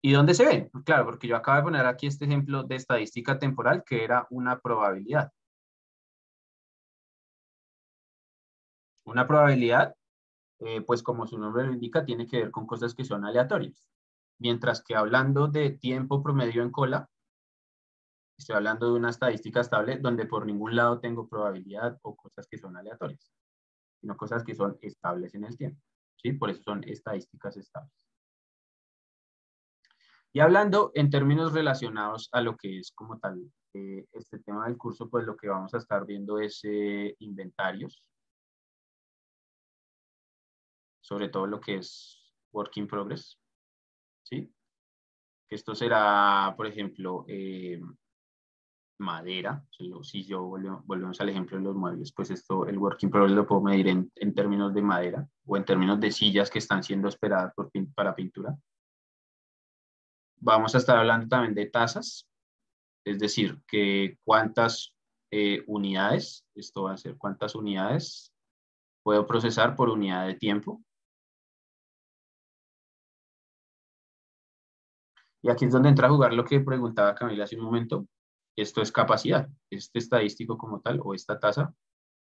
¿Y dónde se ve? Pues claro, porque yo acabo de poner aquí este ejemplo de estadística temporal que era una probabilidad. Una probabilidad, pues como su nombre lo indica, tiene que ver con cosas que son aleatorias. Mientras que hablando de tiempo promedio en cola, estoy hablando de una estadística estable donde por ningún lado tengo probabilidad o cosas que son aleatorias, sino cosas que son estables en el tiempo. ¿Sí? Por eso son estadísticas estables. Y hablando en términos relacionados a lo que es como tal este tema del curso, pues lo que vamos a estar viendo es inventarios, sobre todo lo que es work in progress, ¿sí? Esto será, por ejemplo, madera, si yo volvemos al ejemplo de los muebles, pues esto, el work in progress lo puedo medir en términos de madera o en términos de sillas que están siendo esperadas para pintura. Vamos a estar hablando también de tasas, es decir, que cuántas unidades, esto va a ser cuántas unidades puedo procesar por unidad de tiempo. Y aquí es donde entra a jugar lo que preguntaba Camila hace un momento. Esto es capacidad. Este estadístico como tal, o esta tasa,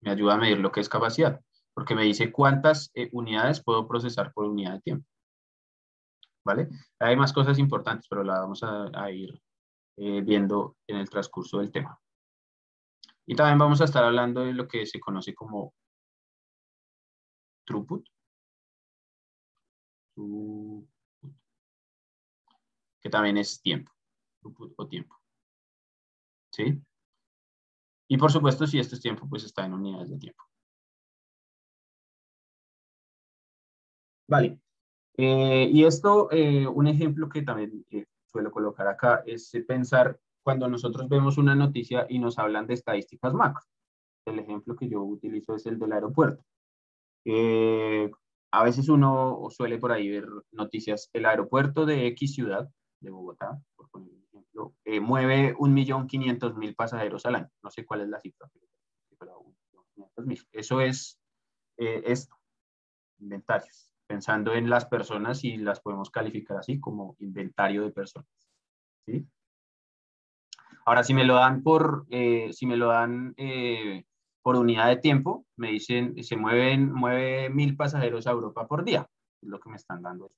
me ayuda a medir lo que es capacidad, porque me dice cuántas unidades puedo procesar por unidad de tiempo. ¿Vale? Hay más cosas importantes, pero las vamos a ir viendo en el transcurso del tema. Y también vamos a estar hablando de lo que se conoce como throughput. Que también es tiempo. Throughput o tiempo. ¿Sí? Y por supuesto, si esto es tiempo, pues está en unidades de tiempo. Vale. Y esto, un ejemplo que también suelo colocar acá, es pensar cuando nosotros vemos una noticia y nos hablan de estadísticas macro. El ejemplo que yo utilizo es el del aeropuerto. A veces uno suele por ahí ver noticias. El aeropuerto de X ciudad, de Bogotá, por poner un ejemplo, mueve 1.500.000 pasajeros al año. No sé cuál es la cifra, pero 1.500.000. Eso es esto, inventarios. Pensando en las personas y las podemos calificar así como inventario de personas. ¿Sí? Ahora, si me lo dan por unidad de tiempo, me dicen, mueve 1.000 pasajeros a Europa por día. Es lo que me están dando.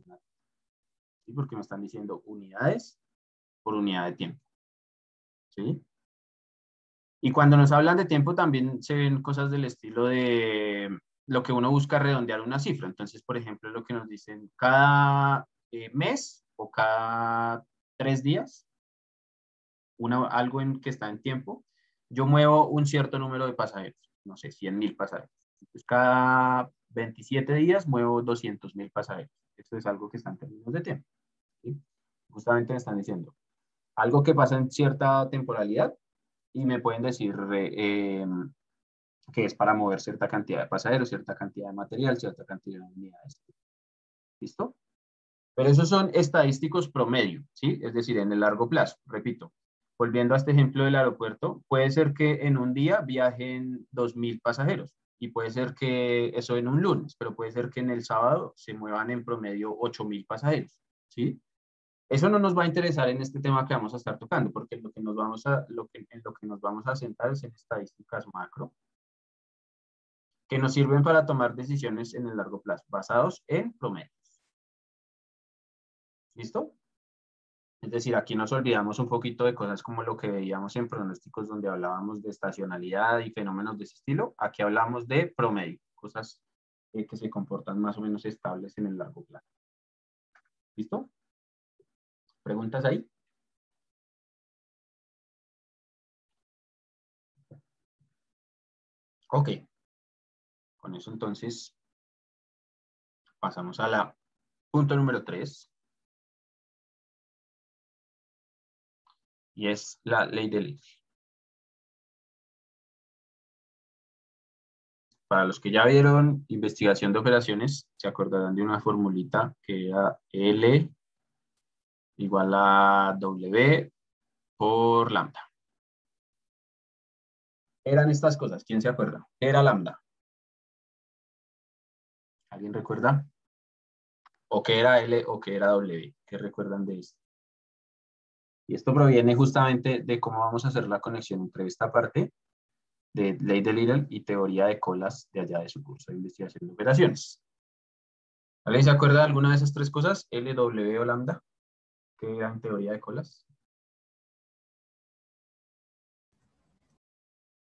¿Sí? Porque me están diciendo unidades por unidad de tiempo. ¿Sí? Y cuando nos hablan de tiempo también se ven cosas del estilo de lo que uno busca redondear una cifra. Entonces, por ejemplo, lo que nos dicen cada mes o cada 3 días, algo que está en tiempo, yo muevo un cierto número de pasajeros, no sé, 100.000 pasajeros. Entonces, cada 27 días muevo 200.000 pasajeros. Esto es algo que está en términos de tiempo. ¿Sí? Justamente me están diciendo algo que pasa en cierta temporalidad y me pueden decir que es para mover cierta cantidad de pasajeros, cierta cantidad de material, cierta cantidad de unidades. ¿Listo? Pero esos son estadísticos promedio, ¿sí? Es decir, en el largo plazo. Repito, volviendo a este ejemplo del aeropuerto, puede ser que en un día viajen 2.000 pasajeros y puede ser que eso en un lunes, pero puede ser que en el sábado se muevan en promedio 8.000 pasajeros, ¿sí? Eso no nos va a interesar en este tema que vamos a estar tocando, porque en lo que nos vamos a centrar es en estadísticas macro, que nos sirven para tomar decisiones en el largo plazo, basados en promedios. ¿Listo? Es decir, aquí nos olvidamos un poquito de cosas como lo que veíamos en pronósticos donde hablábamos de estacionalidad y fenómenos de ese estilo. Aquí hablamos de promedio, cosas que se comportan más o menos estables en el largo plazo. ¿Listo? ¿Preguntas ahí? Ok. Con eso entonces pasamos a la punto número 3. Y es la ley de Little. Para los que ya vieron investigación de operaciones, se acordarán de una formulita que era L igual a W por lambda. Eran estas cosas, ¿quién se acuerda? Era lambda. ¿Alguien recuerda? ¿O qué era L o qué era W? ¿Qué recuerdan de esto? Y esto proviene justamente de cómo vamos a hacer la conexión entre esta parte de ley de Little y teoría de colas de allá de su curso de investigación de operaciones. ¿Alguien se acuerda de alguna de esas tres cosas? L, W o lambda, que eran teoría de colas.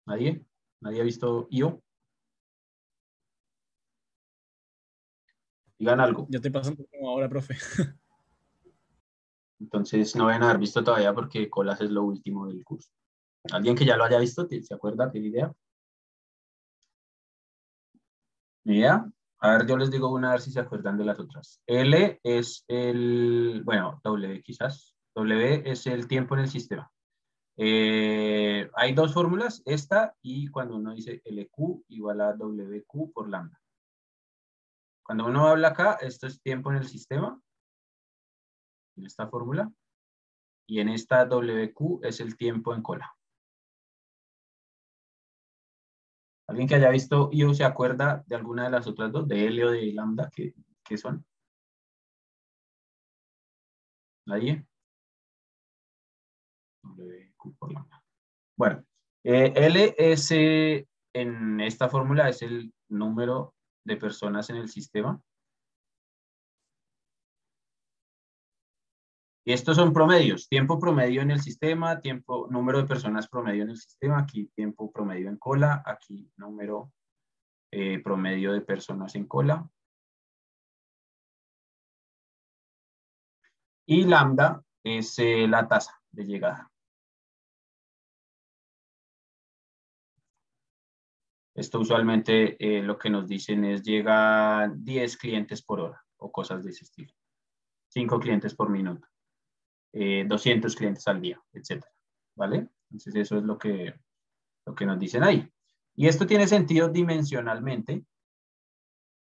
¿Nadie? ¿Nadie ha visto IO? Digan algo. Ya estoy pasando como ahora, profe. Entonces no van a haber visto todavía porque colas es lo último del curso. ¿Alguien que ya lo haya visto? ¿Se acuerda? ¿Tiene idea? ¿Ni idea? A ver, yo les digo una a ver si se acuerdan de las otras. L es el, bueno, W quizás. W es el tiempo en el sistema. Hay dos fórmulas, esta y cuando uno dice LQ igual a WQ por lambda. Cuando uno habla acá, esto es tiempo en el sistema, en esta fórmula, y en esta WQ es el tiempo en cola. ¿Alguien que haya visto IO se acuerda de alguna de las otras dos, de L o de lambda, que son? ¿Nadie? WQ por lambda. Bueno, L es, en esta fórmula es el número de personas en el sistema. Y estos son promedios, tiempo promedio en el sistema, número de personas promedio en el sistema, aquí tiempo promedio en cola, aquí número promedio de personas en cola. Y lambda es la tasa de llegada. Esto usualmente lo que nos dicen es llegan 10 clientes por hora o cosas de ese estilo. 5 clientes por minuto. 200 clientes al día, etcétera. ¿Vale? Entonces eso es lo que nos dicen ahí. Y esto tiene sentido dimensionalmente.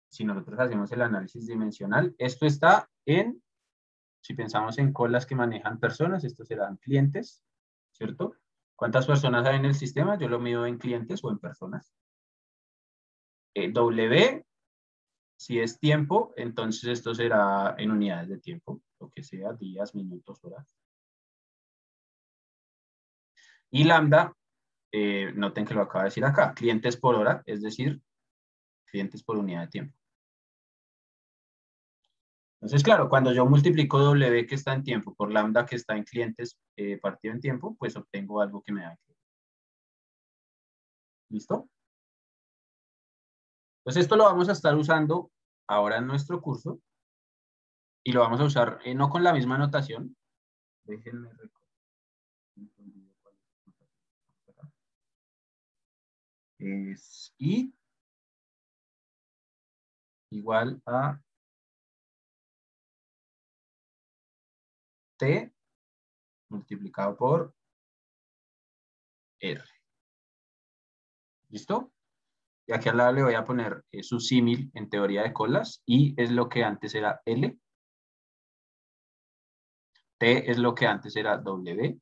Si nosotros hacemos el análisis dimensional, esto está en, si pensamos en colas que manejan personas, estos serán clientes, ¿cierto? ¿Cuántas personas hay en el sistema? Yo lo mido en clientes o en personas. W, si es tiempo, entonces esto será en unidades de tiempo, lo que sea, días, minutos, horas. Y lambda, noten que lo acaba de decir acá, clientes por hora, es decir, clientes por unidad de tiempo. Entonces, claro, cuando yo multiplico W que está en tiempo por lambda que está en clientes partido en tiempo, pues obtengo algo que me da. ¿Listo? Pues esto lo vamos a estar usando ahora en nuestro curso y lo vamos a usar no con la misma notación. Déjenme recordar. Es I igual a T multiplicado por R. ¿Listo? Y aquí al lado le voy a poner su símil en teoría de colas. I es lo que antes era L. T es lo que antes era W.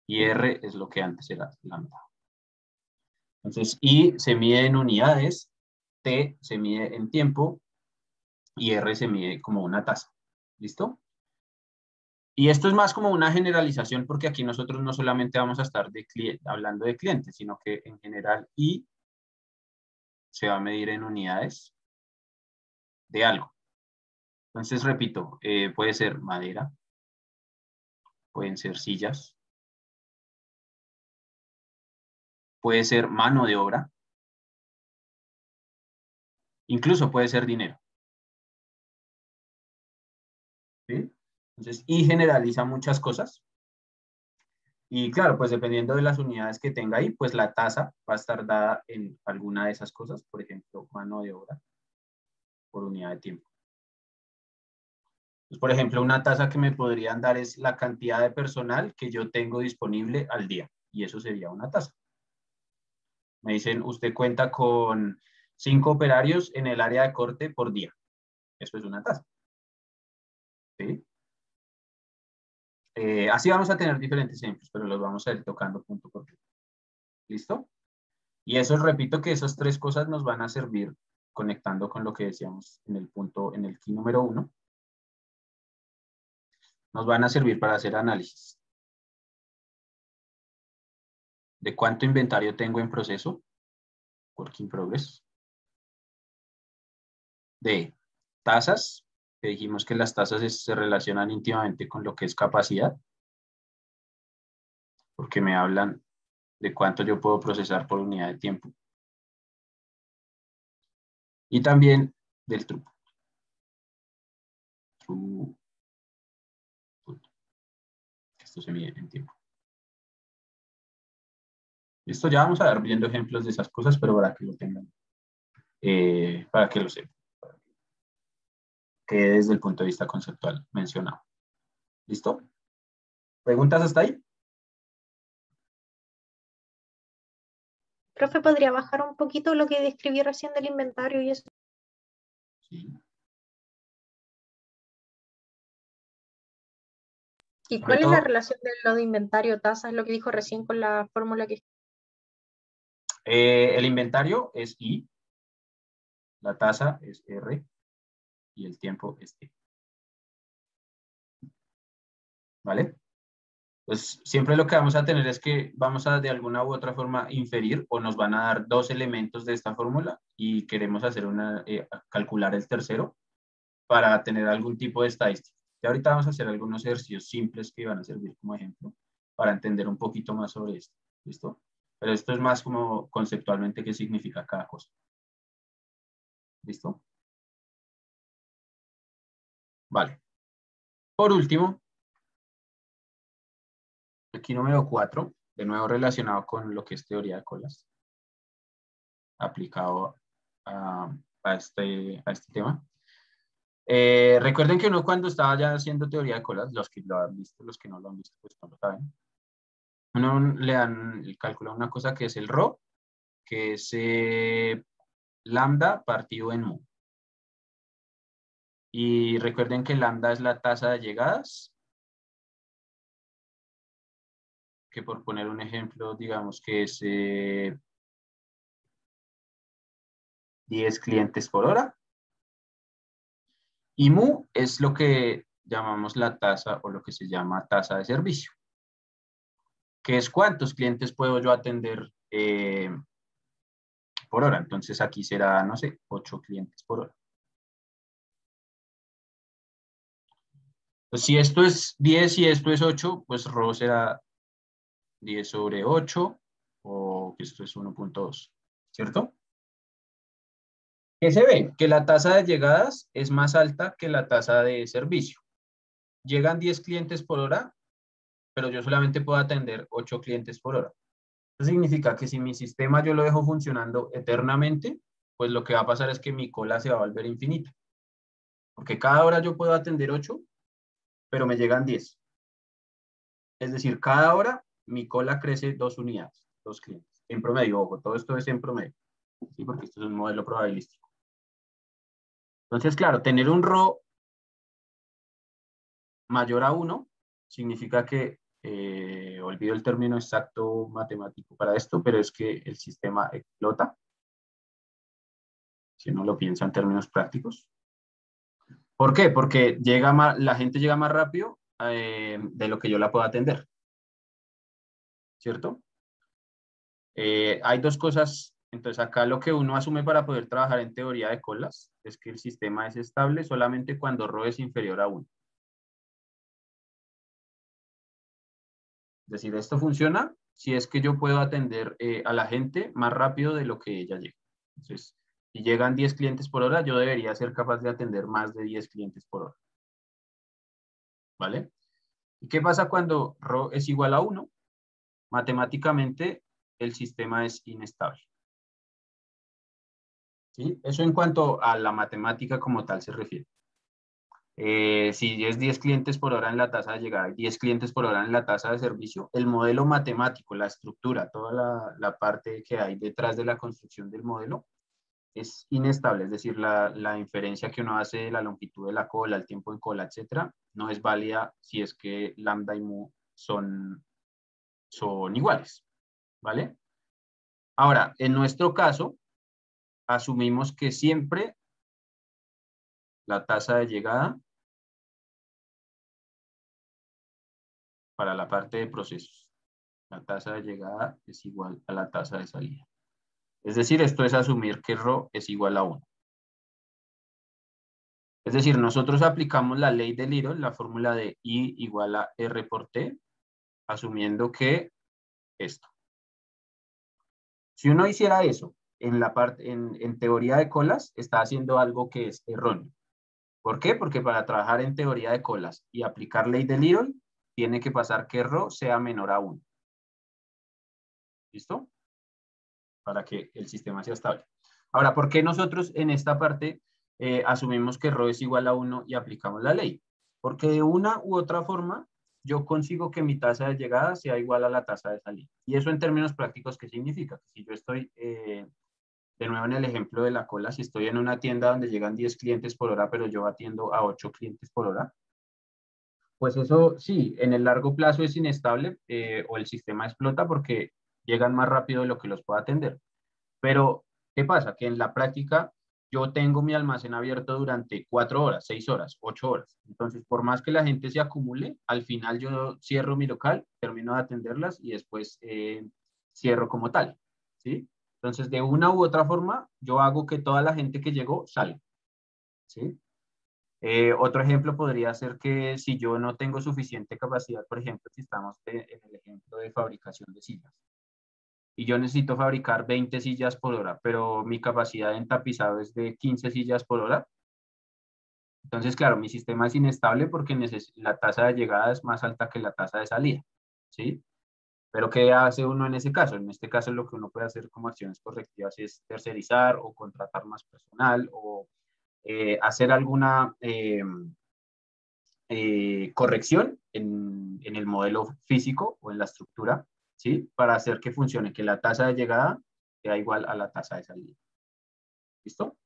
Y R es lo que antes era lambda. Entonces, I se mide en unidades, T se mide en tiempo y R se mide como una tasa. ¿Listo? Y esto es más como una generalización porque aquí nosotros no solamente vamos a estar hablando de clientes, sino que en general I se va a medir en unidades de algo. Entonces, repito, puede ser madera, pueden ser sillas, puede ser mano de obra, incluso puede ser dinero. ¿Sí? Entonces, I generaliza muchas cosas. Y claro, pues dependiendo de las unidades que tenga ahí, pues la tasa va a estar dada en alguna de esas cosas, por ejemplo, mano de obra por unidad de tiempo. Pues, por ejemplo, una tasa que me podrían dar es la cantidad de personal que yo tengo disponible al día, y eso sería una tasa. Me dicen, usted cuenta con 5 operarios en el área de corte por día. Eso es una tasa. ¿Sí? Así vamos a tener diferentes ejemplos, pero los vamos a ir tocando punto por punto. ¿Listo? Y eso, repito que esas 3 cosas nos van a servir conectando con lo que decíamos en el punto, en el key número 1. Nos van a servir para hacer análisis de cuánto inventario tengo en proceso, work in progress, de tasas, que dijimos que las tasas se relacionan íntimamente con lo que es capacidad, porque me hablan de cuánto yo puedo procesar por unidad de tiempo. Y también del throughput. Esto se mide en tiempo. Listo, ya vamos a dar viendo ejemplos de esas cosas, pero para que lo tengan, para que lo sepan. Que desde el punto de vista conceptual mencionado. ¿Listo? ¿Preguntas hasta ahí? Profe, ¿podría bajar un poquito lo que describí recién del inventario y eso? Sí. ¿Y Sobre cuál es la todo, relación de lo de inventario tasa? Es lo que dijo recién con la fórmula que... el inventario es I, la tasa es R y el tiempo es T. ¿Vale? Pues siempre lo que vamos a tener es que vamos a de alguna u otra forma inferir o nos van a dar dos elementos de esta fórmula y queremos hacer calcular el tercero para tener algún tipo de estadística. Y ahorita vamos a hacer algunos ejercicios simples que van a servir como ejemplo para entender un poquito más sobre esto. ¿Listo? Pero esto es más como conceptualmente qué significa cada cosa. ¿Listo? Vale. Por último, aquí número 4, de nuevo relacionado con lo que es teoría de colas, aplicado a este tema. Recuerden que uno cuando estaba ya haciendo teoría de colas, los que lo han visto, los que no lo han visto, pues no lo saben, uno le dan, calcula una cosa que es el ρ, que es lambda partido en mu. Y recuerden que lambda es la tasa de llegadas, que por poner un ejemplo, digamos que es 10 clientes por hora. Y mu es lo que llamamos la tasa o lo que se llama tasa de servicio, que es cuántos clientes puedo yo atender por hora. Entonces aquí será, no sé, 8 clientes por hora. Pues si esto es 10 y esto es 8, pues ρ será 10 sobre 8 o esto es 1.2, ¿cierto? ¿Qué se ve? Que la tasa de llegadas es más alta que la tasa de servicio. Llegan 10 clientes por hora, pero yo solamente puedo atender 8 clientes por hora. Eso significa que si mi sistema yo lo dejo funcionando eternamente, pues lo que va a pasar es que mi cola se va a volver infinita. Porque cada hora yo puedo atender 8, pero me llegan 10. Es decir, cada hora mi cola crece 2 unidades, 2 clientes. En promedio, ojo, todo esto es en promedio. ¿Sí? Porque esto es un modelo probabilístico. Entonces, claro, tener un ρ mayor a 1 significa que, olvido el término exacto matemático para esto, pero es que el sistema explota, si uno lo piensa en términos prácticos. ¿Por qué? Porque la gente llega más rápido de lo que yo la puedo atender. ¿Cierto? Hay dos cosas. Entonces acá lo que uno asume para poder trabajar en teoría de colas es que el sistema es estable solamente cuando ρ es inferior a 1. Es decir, esto funciona si es que yo puedo atender a la gente más rápido de lo que ella llega. Entonces, si llegan 10 clientes por hora, yo debería ser capaz de atender más de 10 clientes por hora. ¿Vale? ¿Y qué pasa cuando ρ es igual a 1? Matemáticamente, el sistema es inestable. ¿Sí? Eso en cuanto a la matemática como tal se refiere. Si es 10 clientes por hora en la tasa de llegada y 10 clientes por hora en la tasa de servicio, el modelo matemático, la estructura, toda la parte que hay detrás de la construcción del modelo es inestable. Es decir, la inferencia que uno hace de la longitud de la cola, el tiempo en cola, etcétera, no es válida si es que lambda y mu son iguales. ¿Vale? Ahora, en nuestro caso, asumimos que siempre la tasa de llegada para la parte de procesos, la tasa de llegada es igual a la tasa de salida. Es decir, esto es asumir que ρ es igual a 1. Es decir, nosotros aplicamos la ley de Little, la fórmula de I igual a R por T, asumiendo que esto. Si uno hiciera eso en teoría de colas, está haciendo algo que es erróneo. ¿Por qué? Porque para trabajar en teoría de colas y aplicar ley de Little, tiene que pasar que ρ sea menor a 1. ¿Listo? Para que el sistema sea estable. Ahora, ¿por qué nosotros en esta parte asumimos que ρ es igual a 1 y aplicamos la ley? Porque de una u otra forma, yo consigo que mi tasa de llegada sea igual a la tasa de salida. Y eso en términos prácticos, ¿qué significa? Que si yo estoy, de nuevo en el ejemplo de la cola, si estoy en una tienda donde llegan 10 clientes por hora, pero yo atiendo a 8 clientes por hora, pues eso sí, en el largo plazo es inestable o el sistema explota porque llegan más rápido de lo que los puedo atender. Pero, ¿qué pasa? Que en la práctica yo tengo mi almacén abierto durante 4 horas, 6 horas, 8 horas. Entonces, por más que la gente se acumule, al final yo cierro mi local, termino de atenderlas y después cierro como tal, ¿sí? Entonces, de una u otra forma, yo hago que toda la gente que llegó salga, ¿sí? Otro ejemplo podría ser que si yo no tengo suficiente capacidad, por ejemplo, si estamos en el ejemplo de fabricación de sillas, y yo necesito fabricar 20 sillas por hora, pero mi capacidad en tapizado es de 15 sillas por hora, entonces, claro, mi sistema es inestable porque la tasa de llegada es más alta que la tasa de salida, ¿sí? Pero ¿qué hace uno en ese caso? En este caso lo que uno puede hacer como acciones correctivas es tercerizar o contratar más personal o hacer alguna corrección en el modelo físico o en la estructura, ¿sí? Para hacer que funcione, que la tasa de llegada sea igual a la tasa de salida. ¿Listo?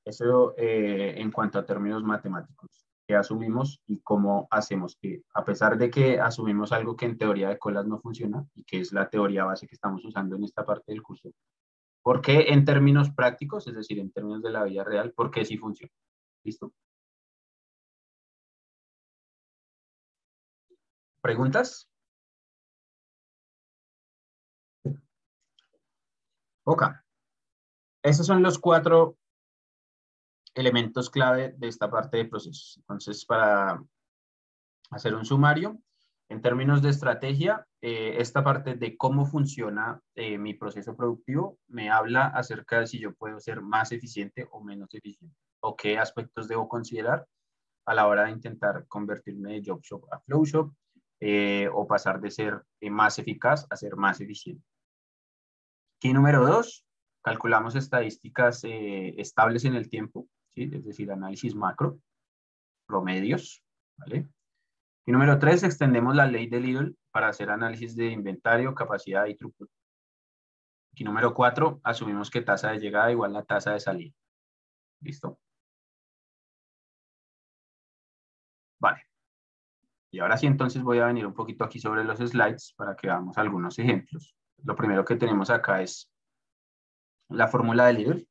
Eso en cuanto a términos matemáticos que asumimos y cómo hacemos que, a pesar de que asumimos algo que en teoría de colas no funciona y que es la teoría base que estamos usando en esta parte del curso, ¿por qué en términos prácticos, es decir, en términos de la vida real, por qué sí funciona? ¿Listo? ¿Preguntas? Ok. Esos son los 4 elementos clave de esta parte de procesos. Entonces, para hacer un sumario, en términos de estrategia, esta parte de cómo funciona mi proceso productivo me habla acerca de si yo puedo ser más eficiente o menos eficiente, o qué aspectos debo considerar a la hora de intentar convertirme de job shop a flow shop, o pasar de ser más eficaz a ser más eficiente. Key número 2, calculamos estadísticas estables en el tiempo, ¿sí? Es decir, análisis macro, promedios, ¿vale? Y número 3, extendemos la ley de Lidl para hacer análisis de inventario, capacidad y throughput. Y número 4, asumimos que tasa de llegada igual a tasa de salida. ¿Listo? Vale. Y ahora sí, entonces voy a venir un poquito aquí sobre los slides para que veamos algunos ejemplos. Lo primero que tenemos acá es la fórmula de Lidl.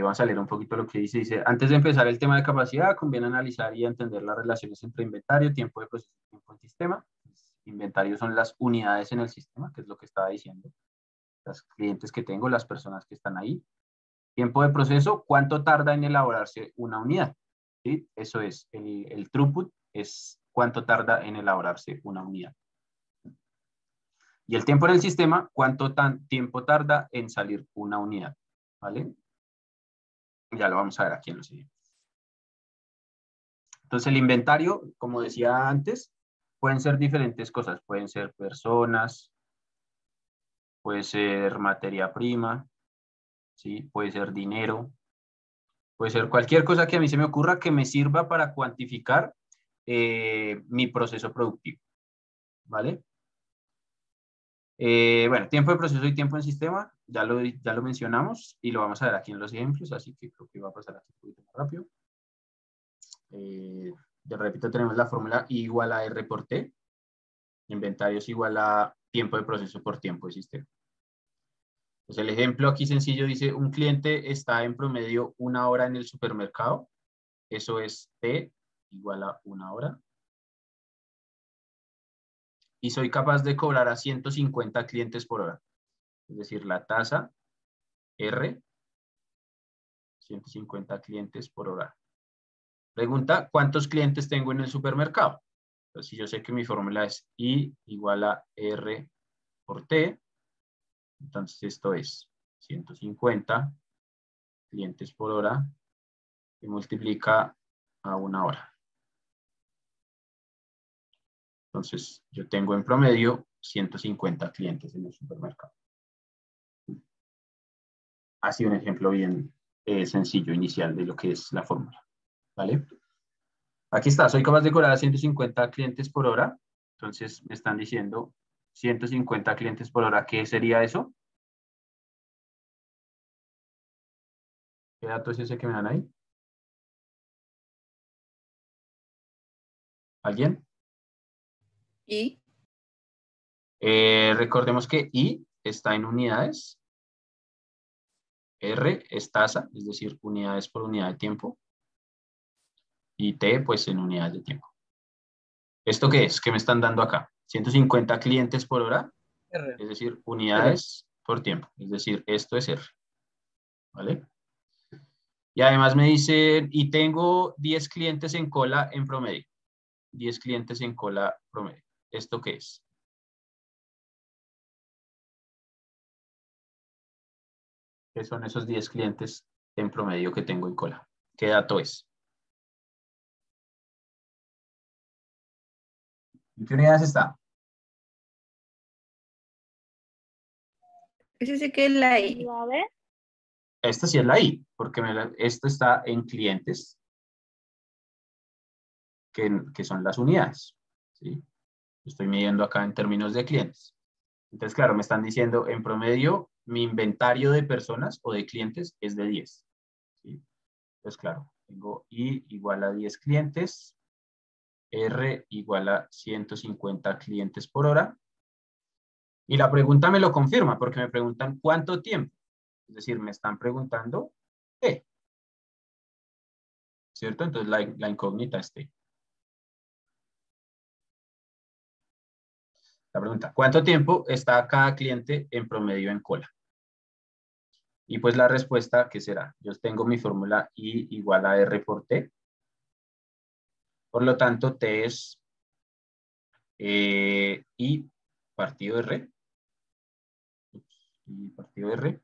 Vamos a leer un poquito lo que dice. Dice, antes de empezar el tema de capacidad, conviene analizar y entender las relaciones entre inventario, tiempo de proceso y tiempo en sistema. Inventario son las unidades en el sistema, que es lo que estaba diciendo. Los clientes que tengo, las personas que están ahí. Tiempo de proceso, ¿cuánto tarda en elaborarse una unidad? ¿Sí? Eso es, el throughput es cuánto tarda en elaborarse una unidad. Y el tiempo en el sistema, ¿cuánto tiempo tarda en salir una unidad? ¿Vale? Ya lo vamos a ver aquí en los siguientes. Entonces, el inventario, como decía antes, pueden ser diferentes cosas. Pueden ser personas, puede ser materia prima, ¿sí? Puede ser dinero, puede ser cualquier cosa que a mí se me ocurra que me sirva para cuantificar mi proceso productivo, ¿vale? Bueno, tiempo de proceso y tiempo en sistema, ya lo mencionamos y lo vamos a ver aquí en los ejemplos, así que creo que va a pasar aquí un poquito más rápido. De repito, tenemos la fórmula I igual a R por T. Inventario es igual a tiempo de proceso por tiempo de sistema. Pues el ejemplo aquí sencillo dice, un cliente está en promedio 1 hora en el supermercado. Eso es T igual a 1 hora. Y soy capaz de cobrar a 150 clientes por hora. Es decir, la tasa R, 150 clientes por hora. Pregunta, ¿cuántos clientes tengo en el supermercado? Entonces, si yo sé que mi fórmula es I igual a R por T, entonces esto es 150 clientes por hora que multiplica a 1 hora. Entonces, yo tengo en promedio 150 clientes en el supermercado. Así un ejemplo bien sencillo inicial de lo que es la fórmula. ¿Vale? Aquí está, soy capaz de cobrar a 150 clientes por hora. Entonces me están diciendo 150 clientes por hora. ¿Qué sería eso? ¿Qué dato es ese que me dan ahí? ¿Alguien? Y Recordemos que I está en unidades. R es tasa, es decir, unidades por unidad de tiempo. Y T, pues en unidades de tiempo. ¿Esto qué es? ¿Qué me están dando acá? 150 clientes por hora, R. es decir, unidades por tiempo. Es decir, esto es R. ¿Vale? Y además me dicen, y tengo 10 clientes en cola en promedio. 10 clientes en cola promedio. ¿Esto qué es? ¿Qué son esos 10 clientes en promedio que tengo en cola? ¿Qué dato es? ¿En qué unidades está? ese sí que es la I. ¿La B? Esta sí es la I, porque esto está en clientes, que son las unidades. ¿Sí? Estoy midiendo acá en términos de clientes. Entonces, claro, me están diciendo, en promedio, mi inventario de personas o de clientes es de 10. ¿Sí? Entonces, claro, tengo I igual a 10 clientes, R igual a 150 clientes por hora. Y la pregunta me lo confirma, porque me preguntan cuánto tiempo. Es decir, me están preguntando T. ¿Cierto? Entonces, la incógnita es T. La pregunta, ¿cuánto tiempo está cada cliente en promedio en cola? Y pues la respuesta, ¿qué será? Yo tengo mi fórmula I igual a R por T. Por lo tanto, T es I partido R. I partido R.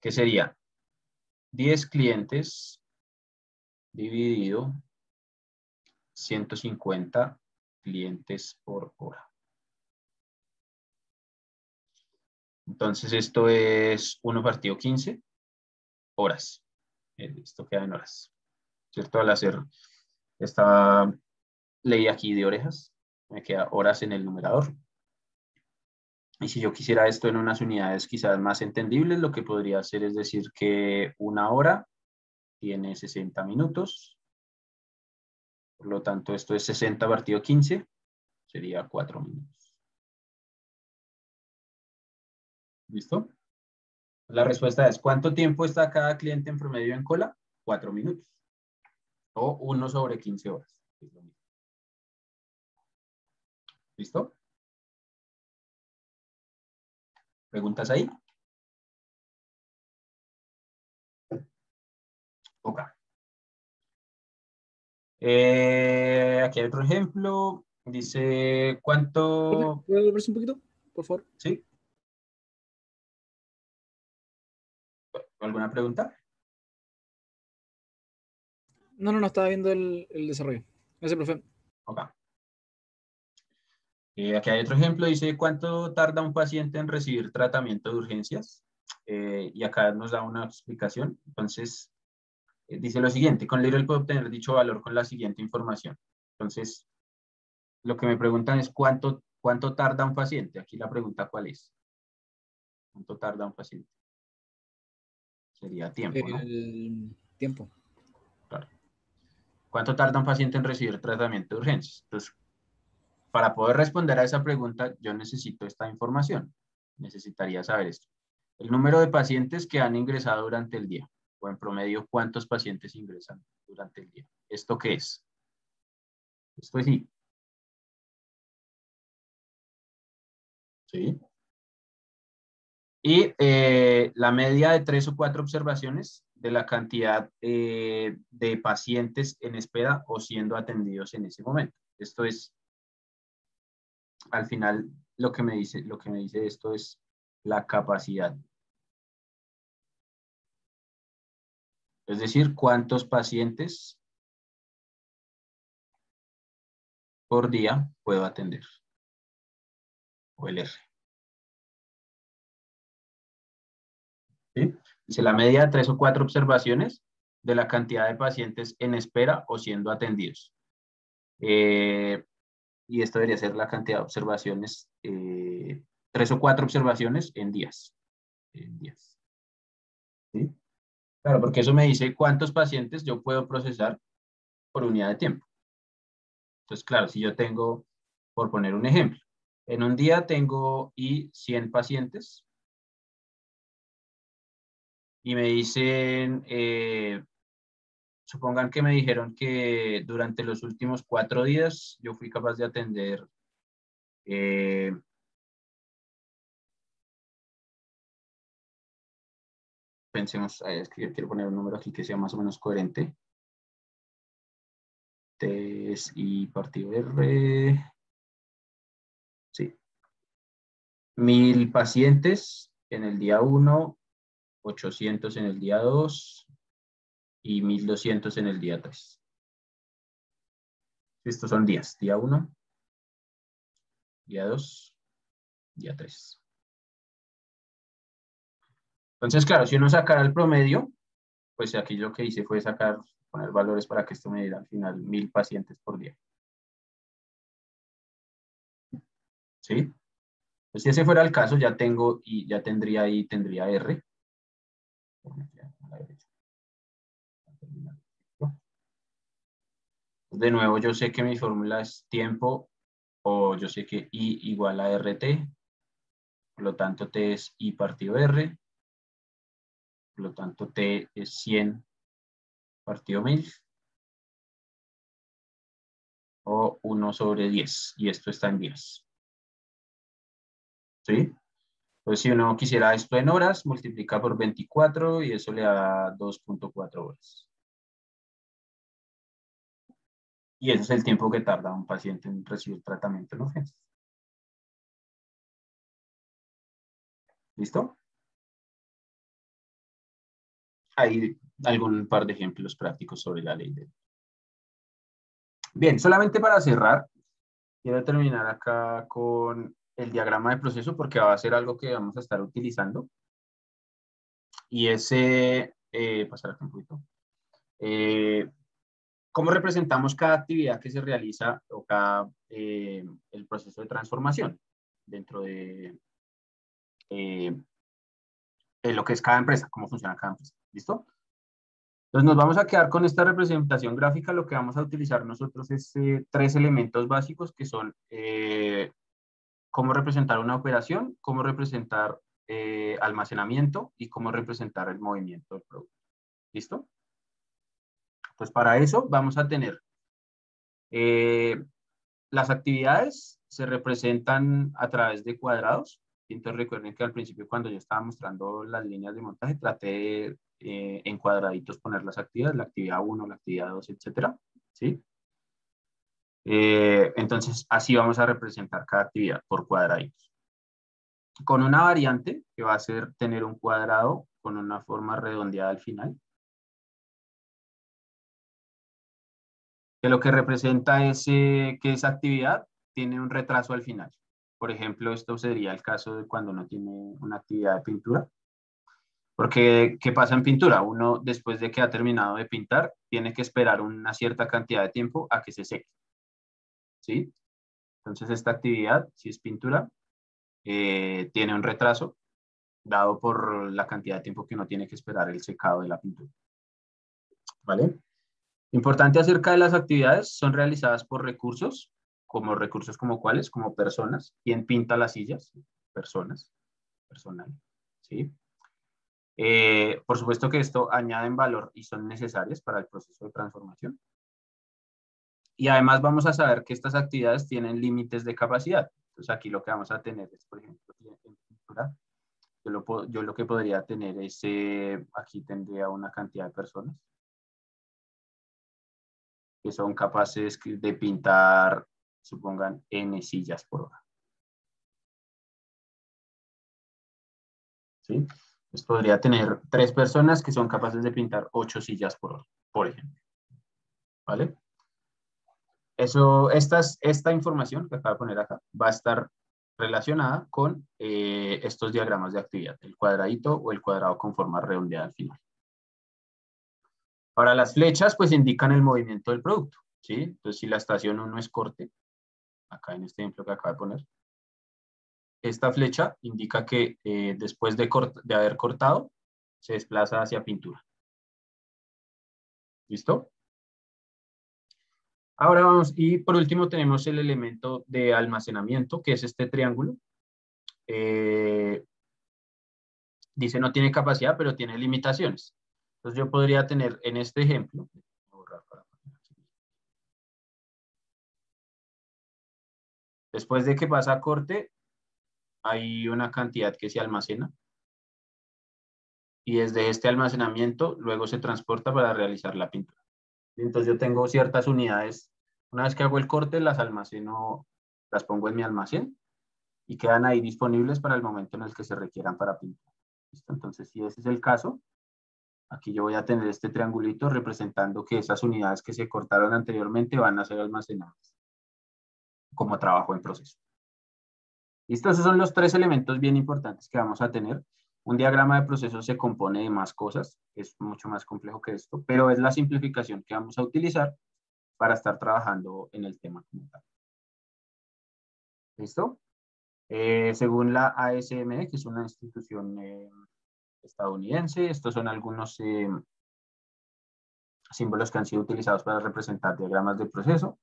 ¿Qué sería? 10 clientes dividido 150 clientes por hora. Entonces, esto es 1 partido 15 horas. Esto queda en horas. ¿Cierto? Al hacer esta ley aquí de orejas, me queda horas en el numerador. Y si yo quisiera esto en unas unidades quizás más entendibles, lo que podría hacer es decir que una hora tiene 60 minutos. Por lo tanto, esto es 60 partido 15, sería 4 minutos. ¿Listo? La respuesta es, ¿cuánto tiempo está cada cliente en promedio en cola? 4 minutos. O 1 sobre 15 horas. Es lo mismo. ¿Listo? ¿Preguntas ahí? Ok. Aquí hay otro ejemplo. Dice, ¿cuánto? ¿Puedo volverse un poquito, por favor? ¿Sí? ¿Alguna pregunta? No, estaba viendo el desarrollo. Ese, profe. Ok. Aquí hay otro ejemplo. Dice, ¿cuánto tarda un paciente en recibir tratamiento de urgencias? Y acá nos da una explicación. Entonces, dice lo siguiente, con Little puedo obtener dicho valor con la siguiente información. Entonces, lo que me preguntan es ¿cuánto tarda un paciente? Aquí la pregunta ¿cuál es? ¿Cuánto tarda un paciente? Sería tiempo, ¿no? El tiempo. Claro. ¿Cuánto tarda un paciente en recibir tratamiento de urgencias? Entonces, para poder responder a esa pregunta, yo necesito esta información. Necesitaría saber esto. El número de pacientes que han ingresado durante el día. O en promedio, ¿cuántos pacientes ingresan durante el día? ¿Esto qué es? Esto es I. ¿Sí? Y la media de 3 o 4 observaciones de la cantidad de pacientes en espera o siendo atendidos en ese momento. Esto es, al final, lo que me dice esto es la capacidad. Es decir, cuántos pacientes por día puedo atender. O el R. ¿Sí? Dice la media de 3 o 4 observaciones de la cantidad de pacientes en espera o siendo atendidos. Y esto debería ser la cantidad de observaciones, 3 o 4 observaciones en días. ¿Sí? Claro, porque eso me dice cuántos pacientes yo puedo procesar por unidad de tiempo. Entonces, claro, si yo tengo, por poner un ejemplo, en un día tengo 100 pacientes y me dicen, supongan que me dijeron que durante los últimos 4 días yo fui capaz de atender pensemos, es que yo quiero poner un número aquí que sea más o menos coherente. Test y partido R. Sí. 1000 pacientes en el día 1, 800 en el día 2 y 1200 en el día 3. Estos son días. Día 1, día 2, día 3. Entonces, claro, si uno sacara el promedio, pues aquí lo que hice fue poner valores para que esto me diera al final 1000 pacientes por día. ¿Sí? Pues si ese fuera el caso, ya tengo y ya tendría I, tendría R. De nuevo, yo sé que mi fórmula es tiempo, o yo sé que I igual a RT, por lo tanto T es I partido R, por lo tanto T es 100 partido 1000, o 1 sobre 10, y esto está en días. ¿Sí? Pues si uno quisiera esto en horas, multiplica por 24 y eso le da 2.4 horas. Y ese es el tiempo que tarda un paciente en recibir tratamiento en urgencias. ¿Listo? Hay algún par de ejemplos prácticos sobre la ley de... Bien, solamente para cerrar, quiero terminar acá con el diagrama de proceso porque va a ser algo que vamos a estar utilizando. Y ese, pasar acá un poquito. ¿Cómo representamos cada actividad que se realiza o cada el proceso de transformación dentro de lo que es cada empresa, cómo funciona cada empresa? ¿Listo? Entonces nos vamos a quedar con esta representación gráfica. Lo que vamos a utilizar nosotros es 3 elementos básicos que son cómo representar una operación, cómo representar almacenamiento y cómo representar el movimiento del producto. ¿Listo? Pues para eso vamos a tener las actividades se representan a través de cuadrados. Entonces recuerden que al principio cuando yo estaba mostrando las líneas de montaje traté de en cuadraditos poner las actividades, la actividad 1, la actividad 2, etcétera. ¿Sí? Entonces así vamos a representar cada actividad por cuadraditos. Con una variante que va a ser tener un cuadrado con una forma redondeada al final. Que lo que representa es que esa actividad tiene un retraso al final. Por ejemplo, esto sería el caso de cuando uno tiene una actividad de pintura. Porque, ¿qué pasa en pintura? Uno, después de que ha terminado de pintar, tiene que esperar una cierta cantidad de tiempo a que se seque. ¿Sí? Entonces, esta actividad, si es pintura, tiene un retraso dado por la cantidad de tiempo que uno tiene que esperar el secado de la pintura. ¿Vale? Importante acerca de las actividades, son realizadas por recursos como cuáles, como personas. ¿Quién pinta las sillas? Personas, personal, ¿sí? Por supuesto que esto añaden valor y son necesarias para el proceso de transformación. Y además vamos a saber que estas actividades tienen límites de capacidad. Entonces aquí lo que vamos a tener es, por ejemplo, en pintura, yo lo que podría tener es, aquí tendría una cantidad de personas que son capaces de pintar, supongan, N sillas por hora. ¿Sí? Entonces podría tener 3 personas que son capaces de pintar 8 sillas por hora, por ejemplo. ¿Vale? Esta información que acabo de poner acá va a estar relacionada con estos diagramas de actividad, el cuadradito o el cuadrado con forma redondeada al final. Ahora las flechas pues indican el movimiento del producto, ¿sí? Entonces si la estación 1 es corte, acá en este ejemplo que acabo de poner, esta flecha indica que después de haber cortado, se desplaza hacia pintura. ¿Listo? Ahora vamos, y por último tenemos el elemento de almacenamiento, que es este triángulo. Dice no tiene capacidad, pero tiene limitaciones. Entonces yo podría tener en este ejemplo, después de que pasa a corte, hay una cantidad que se almacena. Y desde este almacenamiento luego se transporta para realizar la pintura. Entonces yo tengo ciertas unidades. Una vez que hago el corte, las almaceno, las pongo en mi almacén y quedan ahí disponibles para el momento en el que se requieran para pintar. ¿Listo? Entonces, si ese es el caso, aquí yo voy a tener este triangulito representando que esas unidades que se cortaron anteriormente van a ser almacenadas como trabajo en proceso. ¿Listo? Esos son los 3 elementos bien importantes que vamos a tener. Un diagrama de proceso se compone de más cosas, es mucho más complejo que esto, pero es la simplificación que vamos a utilizar para estar trabajando en el tema como tal. ¿Listo? Según la ASME, que es una institución estadounidense, estos son algunos símbolos que han sido utilizados para representar diagramas de proceso,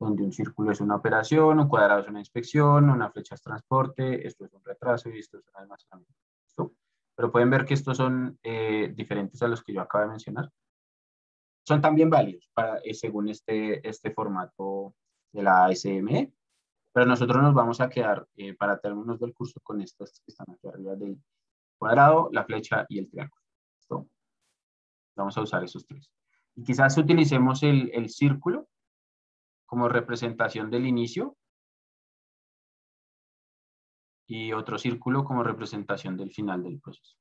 donde un círculo es una operación, un cuadrado es una inspección, una flecha es transporte, esto es un retraso y esto es un almacenamiento. ¿Listo? Pero pueden ver que estos son diferentes a los que yo acabo de mencionar. Son también válidos según este formato de la ASME, pero nosotros nos vamos a quedar para términos del curso con estas que están aquí arriba del cuadrado, la flecha y el triángulo. ¿Listo? Vamos a usar esos 3. Y quizás utilicemos el círculo como representación del inicio y otro círculo como representación del final del proceso.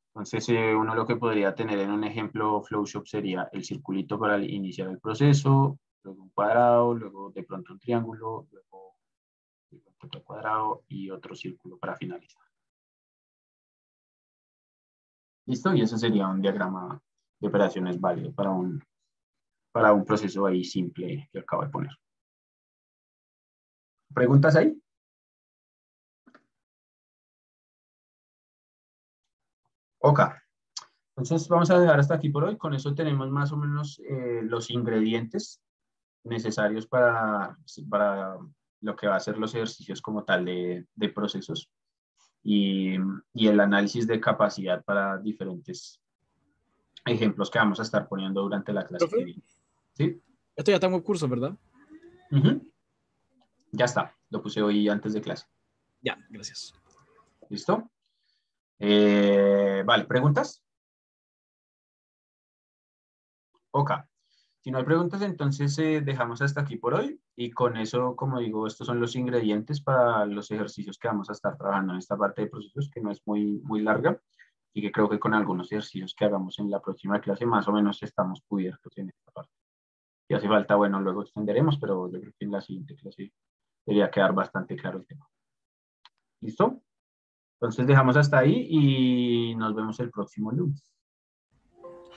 Entonces, uno lo que podría tener en un ejemplo Flowshop sería el circulito para iniciar el proceso, luego un cuadrado, luego de pronto un triángulo, luego otro cuadrado y otro círculo para finalizar. ¿Listo? Y ese sería un diagrama de operaciones válido para un proceso ahí simple que acabo de poner. ¿Preguntas ahí? Ok. Entonces vamos a dejar hasta aquí por hoy. Con eso tenemos más o menos los ingredientes necesarios para lo que va a ser los ejercicios como tal de procesos y el análisis de capacidad para diferentes ejemplos que vamos a estar poniendo durante la clase que viene. ¿Sí? Esto ya está en el curso, ¿verdad? Ya está, lo puse hoy antes de clase. Ya, gracias. ¿Listo? Vale, ¿preguntas? Ok. Si no hay preguntas, entonces dejamos hasta aquí por hoy. Y con eso, como digo, estos son los ingredientes para los ejercicios que vamos a estar trabajando en esta parte de procesos, que no es muy, muy larga. Y que creo que con algunos ejercicios que hagamos en la próxima clase, más o menos estamos cubiertos en esta parte. Si hace falta, bueno, luego extenderemos, pero yo creo que en la siguiente clase debería quedar bastante claro el tema. ¿Listo? Entonces dejamos hasta ahí y nos vemos el próximo lunes.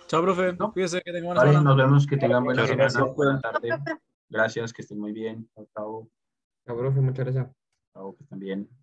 Chao, profe. ¿No? Cuídese, que tenga buena Vale, semana. nos vemos, que tengan buena Muchas semana, gracias. buena tarde. Gracias, que estén muy bien. Chao, chao. Chao, profe, muchas gracias. Chao, que estén bien.